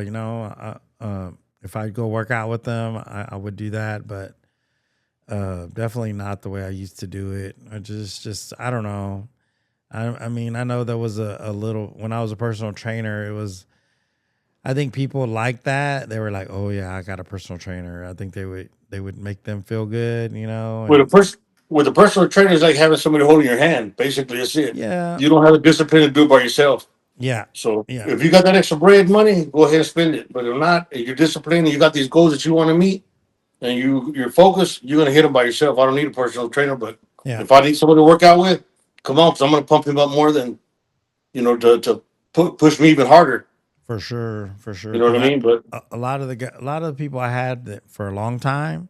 if I go work out with them, I would do that, but definitely not the way I used to do it. I just I don't know. I mean, I know there was a little when I was a personal trainer, it was. I think people like that. They were like, "Oh yeah, I got a personal trainer." I think they would make them feel good, With a And person, with a personal trainer is like having somebody holding your hand. Basically, that's it. yeah, You don't have the discipline to do it by yourself. yeah, So yeah, if you got that extra bread money, go ahead and spend it. But if not, if you're disciplined and you got these goals that you want to meet, and you're focused, you're gonna hit them by yourself. I don't need a personal trainer, but yeah, if I need somebody to work out with, come on, because I'm gonna pump him up more than to push me even harder. for sure, for sure. You know what Because I mean? But a lot of a lot of the people I had that for a long time,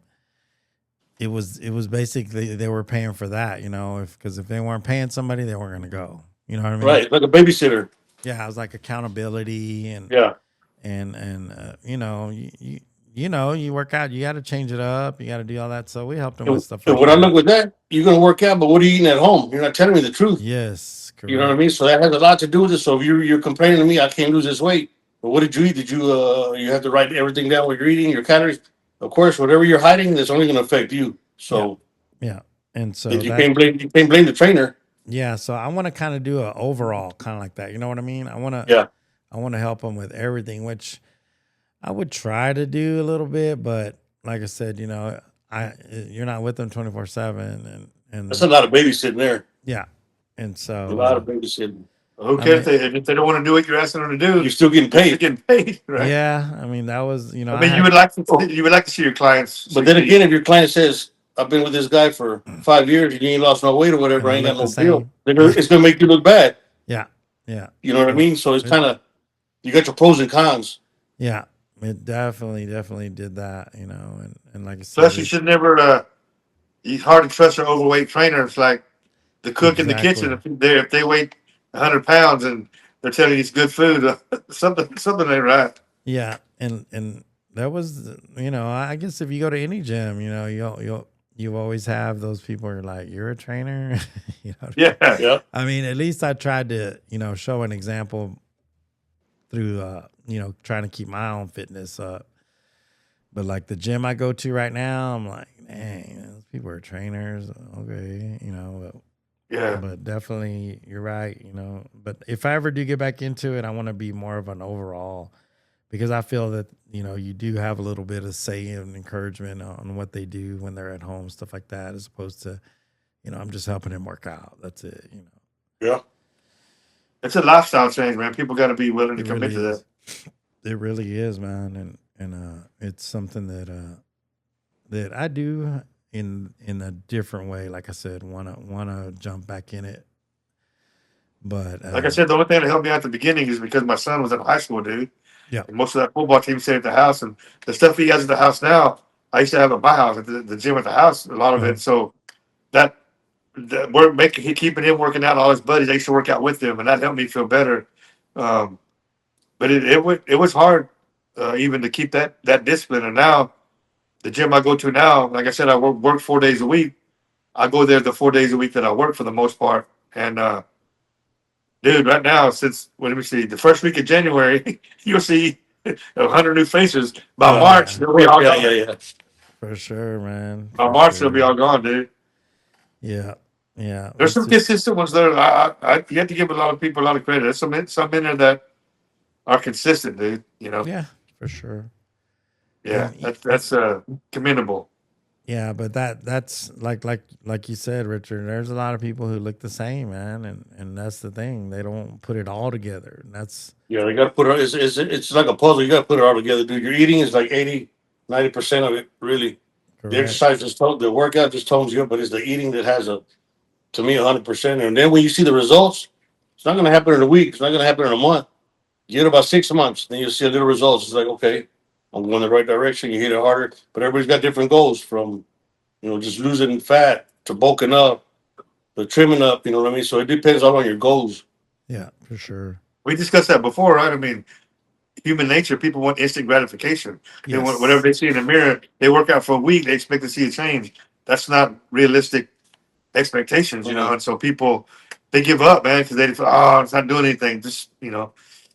it was basically they were paying for that, because if they weren't paying somebody, they weren't going to go. You know what I mean? right, like a babysitter. Yeah, it was like accountability Yeah. and you work out, you got to change it up, you got to do all that. So we helped them with And, stuff and like when I that. look with that, you're gonna work out, but what are you eating at home? You're not telling me the truth. Yes, You know what I correct. mean? So that has a lot to do with it. So if you're complaining to me, I can't lose this weight. But what did you eat? Did you have to write everything down what you're eating, your calories? Of course, whatever you're hiding, that's only gonna affect you. Yeah, So yeah. And so if you that can't blame the trainer. yeah, so I want to kind of do a overall kind of like that. You know what I mean? Yeah. I want to help them with everything, which I would try to do a little bit, but like I said, you're not with them 24/7 That's a and lot of babysitting there. yeah. And A lot so of babysitting. Who I cares mean, if they don't want to do what you're asking them to do? You're still getting You're still paid. getting paid, right? yeah, I mean that was, I I mean, had you would like to see your clients But then succeed. again, if your client says, I've been with this guy for 5 years and you ain't lost no weight or whatever, and I they ain't got look the no deal, same. then it's gonna make you look bad. Yeah. Yeah. You know what I It, mean? So it's it kind of you got your pros and cons. yeah, it definitely did that, and like I said, Plus, you should never. It's hard to trust an overweight trainer. It's like the cook in the kitchen. exactly. If they weigh 100 pounds and they're telling you it's good food, something ain't right. Yeah, and that was, I guess if you go to any gym, you always have those people who are like, "You're a trainer," you know. Yeah, Yeah. I mean, at least I tried to, show an example through trying to keep my own fitness up. But like the gym I go to right now, I'm like, dang, those people are trainers. Okay, Yeah. but definitely you're right. But if I ever do get back into it, I want to be more of an overall, because I feel that you do have a little bit of say and encouragement on what they do when they're at home, stuff like that, as opposed to I'm just helping them work out. That's it. Yeah. It's a lifestyle change, man. People got to be willing to It commit really to that. is. It really is, man, and it's something that I do in a different way. Like I said, wanna jump back in it, but Like I said, the only thing that helped me out at the beginning is because my son was in high school, dude. yeah, And most of that football team stayed at the house, and the stuff he has at the house now, I used to have at my house, at the gym at the house, a lot of Uh-huh. it. So that work making he keeping him working out, all his buddies, I used to work out with them, and that helped me feel better. Um, but it was hard, even to keep that discipline. And now the gym I go to now, like I said, I work 4 days a week. I go there the 4 days a week that I work for the most part. And dude, right now, since let me see, the first week of January, you'll see 100 new faces. By Oh, March, yeah. they'll be all gone. Yeah. For sure, man. By For March, they'll be sure. all gone, dude. Yeah, yeah. There's It's some just consistent ones there. You have to give a lot of people a lot of credit. There's some in there that are consistent, dude. yeah, for sure. Yeah, And that's commendable. yeah, but that's like you said, Richard. There's a lot of people who look the same, man, and that's the thing. They don't put it all together. And that's Yeah, you got to put it. It's like a puzzle. You got to put it all together, dude. Your eating is like 80, 90% of it, really. The correct. exercise the workout just tones you up, but it's the eating that has to me, 100%. And then when you see the results, it's not going to happen in a week. It's not going to happen in a month. You get about 6 months, then you'll see the results. It's like, okay, I'm going in the right direction. You hit it harder, but everybody's got different goals, from just losing fat to bulking up, to trimming up. You know what I mean? So it depends all on your goals. Yeah, for sure. We discussed that before, right? I mean, human nature, people want instant gratification. They want whatever Yes, they see in the mirror. They work out for a week. They expect to see a change. That's not realistic expectations, Mhm. And so people they give up, man, because they feel, oh, it's not doing anything. Just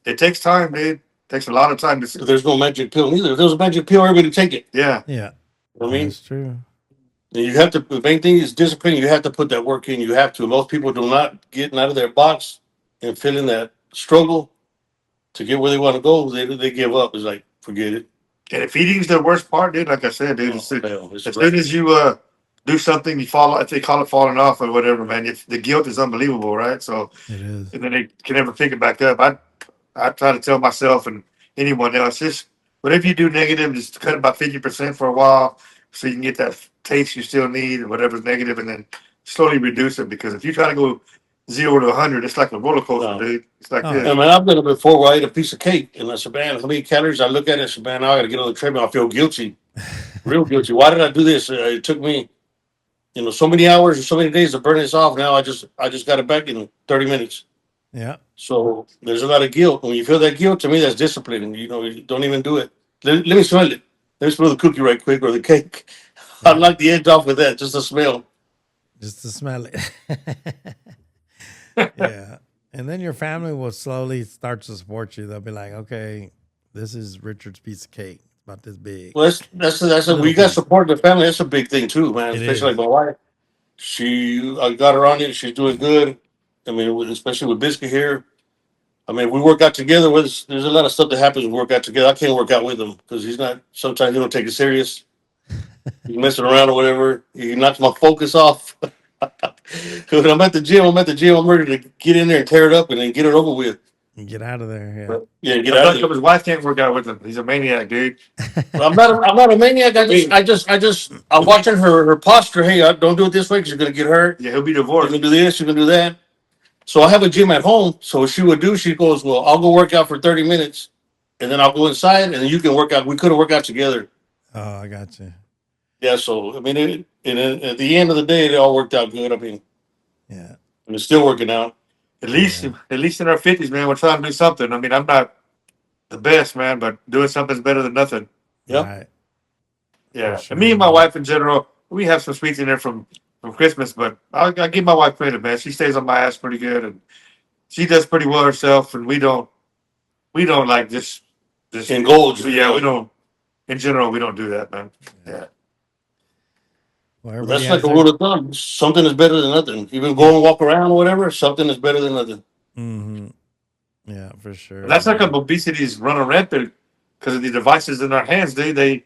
it takes time, dude. It takes a lot of time to. There's no magic pill neither. If there was a magic pill, everybody would take it. Yeah, yeah, You know what I mean? that's true. And you have to. The main thing is discipline. You have to put that work in. You have to. Most people do not get out of their box and feeling that struggle to get where they want to go. They give up. It's like, forget it. and if eating's the worst part, dude, like I said, dude, Oh, hell, it's as soon as you do something, you fall. They call it falling off or whatever, man. The guilt is unbelievable, right? So, It is. and then they can never pick it back up. I try to tell myself and anyone else, just whatever you do negative, just cut it by 50% for a while, so you can get that taste you still need and whatever's negative, and then slowly reduce it. Because if you try to go 0 to 100, it's like a roller coaster, No. dude. It's like Oh, this. I mean, I've done it before where I ate a piece of cake and I said, man, how many calories? I look at it and said, man, now I got to get on the treadmill. I feel guilty, real guilty. Why did I do this? It took me, so many hours or so many days to burn this off. Now I just got it back in 30 minutes. yeah. So there's a lot of guilt. When you feel that guilt, to me, that's discipline. You don't even do it. Let me smell it. Let me smell the cookie right quick or the cake. Yeah. I'd like the edge off with that, just the smell. Just to smell it. Yeah. And then your family will slowly start to support you. They'll be like, okay, this is Richard's piece of cake. It's about this big. Well, that's Little we got piece. support in the family. That's a big thing too, man. It Especially like is. my wife. I got her on it. She's doing good. I mean, especially with Biscuit here. I mean, we work out together. There's a lot of stuff that happens when we work out together. I can't work out with him because he's not. Sometimes he don't take it serious. He's messing around or whatever. He knocks my focus off. When I'm at the gym, I'm ready to get in there and tear it up and then get it over with. And get out of there. But yeah, get I out feel of like there. his wife can't work out with him. He's a maniac, dude. Yeah. I'm not a maniac. I'm watching her posture. Hey, don't do it this way because you're gonna get hurt. Yeah, he'll be You're divorced. gonna do this. You're gonna do that. So I have a gym at home. So what she goes, well, I'll go work out for 30 minutes, and then I'll go inside, and then you can work out. We could have worked out together. Oh, I got you. Yeah. So I mean, and then at the end of the day, it all worked out good. I mean, Yeah. and it's still working out. At least, Yeah. at least in our 50s, man, we're trying to do something. I mean, I'm not the best, man, but doing something's better than nothing. Yep. Right. Yeah, For and me and my sure. wife in general, we have some sweets in there from Christmas, but I give my wife credit, man. She stays on my ass pretty good, and she does pretty well herself. And we don't like just indulge. Yeah, we don't. In general, we don't do that, man. Yeah. Well, But everybody that's like has a their. rule of thumb. Something is better than nothing. Even go and walk around or whatever, something is better than nothing. Mm-hmm. Yeah, for sure. And that's like man. obesity is running rampant because of the devices in our hands. They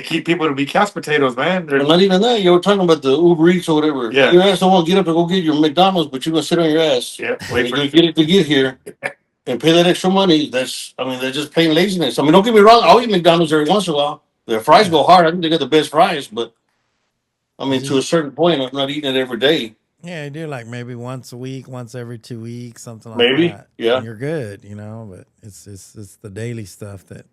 keep people to be couch potatoes, man. But not even that. You were talking about the Uber Eats or whatever. Yeah. Your ass don't want to get up to go get your McDonald's, but you're gonna sit on your ass. Yeah, And wait you're for gonna get it to get here and pay that extra money. That's just plain laziness. I mean, don't get me wrong. I'll eat McDonald's every once in a while. Their fries go hard. I think they got the best fries, but I mean, to a certain point, I'm not eating it every day. Yeah, you do like maybe once a week, once every 2 weeks, something like Maybe, that. yeah. And you're good, you know. But it's the daily stuff that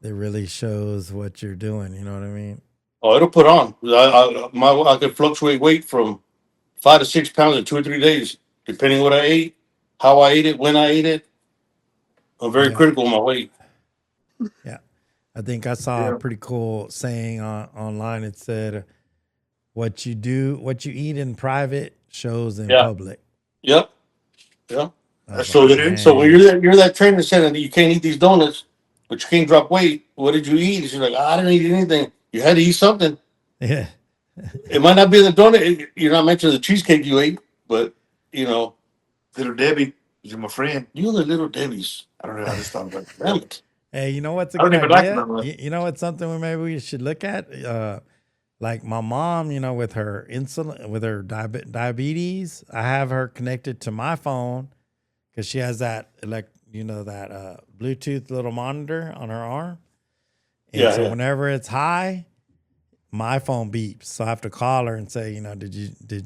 really shows what you're doing. You know what I mean? Oh, it'll put on. I could fluctuate weight from 5 to 6 pounds in 2 or 3 days, depending what I ate, how I ate it, when I ate it. I'm very Yeah. critical of my weight. Yeah, I think I saw a pretty cool saying online. It said, "What you eat in private shows in public." Yep. Yep. I was So, like, so when "Dang." you're that trainer saying that you can't eat these donuts, but you can't drop weight. What did you eat? She's like, I didn't eat anything. You had to eat something. Yeah, It might not be the donut. You're not mentioning the cheesecake you ate, but Little Debbie, you're my friend. you and the little Debbie's. I don't know. I just thought about that. Damn it. hey, you know what's a I don't good even like idea? them that much. You know what's something maybe we should look at? Like my mom, you know, with her insulin, with her diabetes, I have her connected to my phone because she has that that Bluetooth little monitor on her arm. And Yeah, so yeah. whenever it's high, my phone beeps. So I have to call her and say, you know, did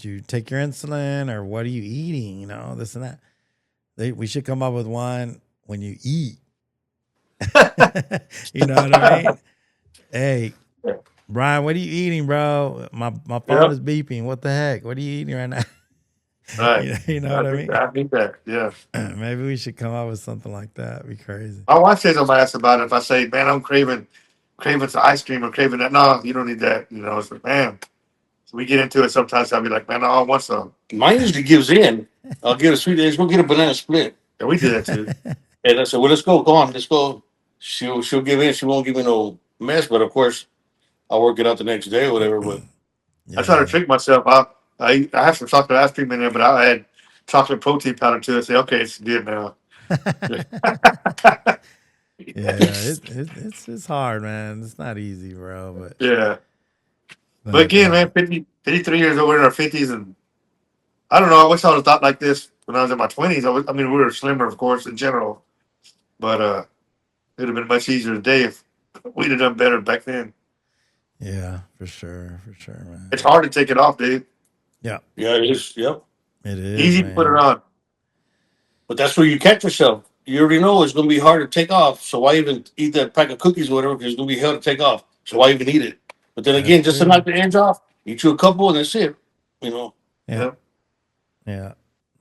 you take your insulin or what are you eating? You know, this and that. We should come up with one when you eat. You know what I mean? Hey, Brian, what are you eating, bro? My phone is beeping. What the heck? What are you eating right now? Right. You know what I mean? I think that. Yeah. Maybe we should come up with something like that. It'd be crazy. My wife says on my ass about it. If I say, man, I'm craving some ice cream or craving that, no, you don't need that. You know, it's like, man. So we get into it sometimes. I'll be like, man, no, I want some. Mine usually gives in. I'll get a sweet. Let's go get a banana split. And we do that too. And I said, well, let's go. Go on. Let's go. She'll give in. She won't give me no mess. But of course, I'll work it out the next day or whatever. But I try to trick myself. I have some chocolate ice cream in there, but I add chocolate protein powder to it. Say, okay, it's good now. Yeah, it's hard, man. It's not easy, bro. But Yeah. But again, man, 53 years old, we're in our 50s, and I don't know. I wish I would have thought like this when I was in my 20s. I mean, we were slimmer, of course, in general, but it would have been much easier today if we'd have done better back then. yeah, for sure, man. It's hard to take it off, dude. Yeah, yeah, it is. Yep. it is Easy man. to put it on. But that's where you catch yourself. You already know it's going to be hard to take off. So why even eat that pack of cookies or whatever? Because it's going to be hard to take off. So why even eat it? But then again, just to knock the edge off, eat you a couple and that's it. You know. Yeah,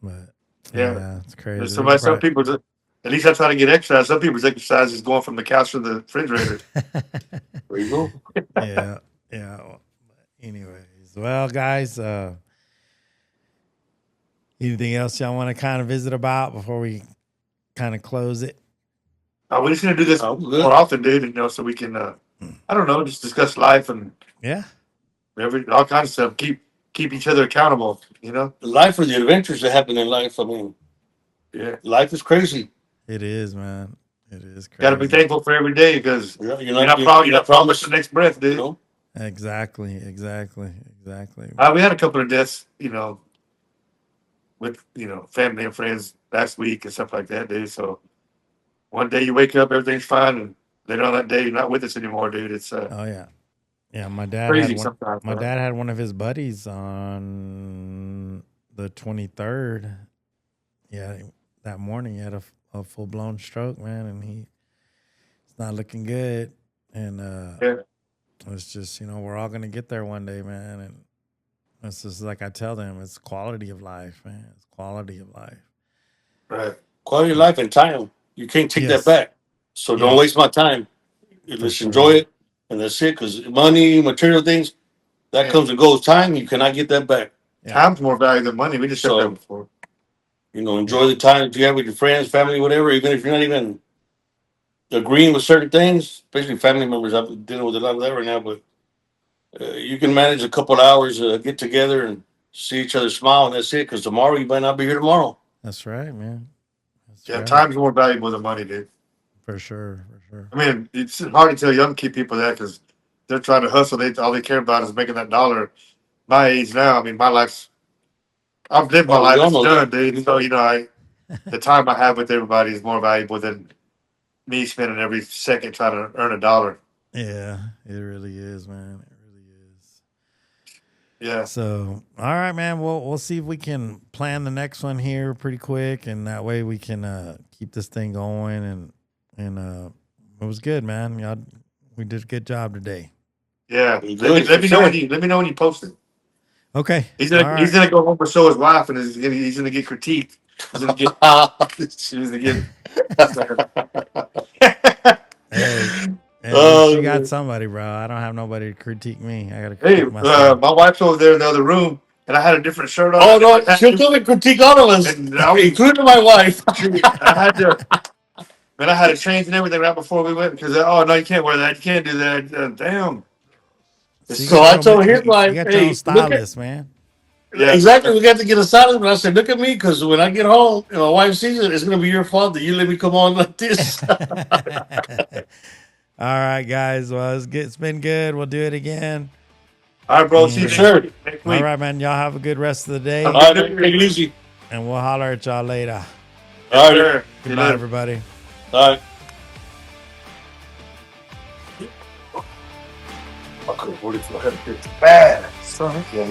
but yeah, it's crazy. Some people, at least I try to get exercise. Some people's exercise is going from the couch to the refrigerator. There you go. yeah. Anyways, well, guys, anything else y'all want to kind of visit about before we kind of close it? We're just gonna do this more often, dude. You know, so we can, I don't know, just discuss life and all kinds of stuff. Keep each other accountable. You know, Life or the adventures that happen in life. I mean, yeah, life is crazy. It is, man. It is crazy. Got to be thankful for every day because You're you're not promised the next breath, dude. You know? Exactly. We had a couple of deaths, you know, with family and friends last week and stuff like that, dude. So one day you wake up, everything's fine, and later on that day you're not with us anymore, dude. It's oh yeah. My dad crazy had sometimes. My dad had one of his buddies on the 23rd. Yeah, that morning he had a full blown stroke, man, and it's not looking good. And it's just we're all gonna get there one day, man. And it's just like I tell them, it's quality of life, man. It's quality of life. Right. Quality of life and time. You can't take that back. So don't waste my time. Just enjoy it, and that's it. Because money, material things, that comes and goes. Time, you cannot get that back. Time's more valuable than money. We just said that before. enjoy the time that you have with your friends, family, whatever. Even if you're not even agreeing with certain things, especially family members. I'm dealing with a lot of that right now, but you can manage a couple of hours, get together and see each other smile, and that's it. Because tomorrow you might not be here tomorrow. That's right, man. That's Yeah, right. time's more valuable than money, dude. For sure. For sure. I mean, it's hard to tell young kid people that because they're trying to hustle. All they care about is making that dollar. My age now, I mean, I've lived my Oh, life. we all It's know done, that. dude. So the time I have with everybody is more valuable than me spending every second trying to earn a dollar. Yeah, it really is, man. It really is. Yeah, So, all right, man. We'll see if we can plan the next one here pretty quick, and that way we can keep this thing going. And it was good, man. Y'all, we did a good job today. yeah. We Let me, good, let for me know sure. when you post it. Okay. He's All gonna right. he's gonna go home and show his wife, and he's gonna get critiqued. He's gonna get. Hey, at least Oh, you got man. somebody, bro. I don't have nobody to critique me. I got to Hey, critique myself. my wife's over there in the other room, and I had a different shirt on. Oh no, she'll come and critique all of us, And I was, including my wife. I had to, man, I had to change and everything right before we went because oh no, you can't wear that. You can't do that. Damn. So you So got I your own, told his you wife, got your own "Hey, look at stylist, man. Yeah. exactly. We got to get a silence." But I said, "Look at me, because when I get home and my wife sees it, it's gonna be your fault that you let me come on like this." All right, guys. Well, it's been good. We'll do it again. All right, bro. See you Yeah. Sure. next All week. right, man. Y'all have a good rest of the day, All right, man, take it easy. and we'll holler at y'all later. All right, Sure. See you Goodbye, later. everybody. all right. I could have voted for him. Bad. Son. Yeah,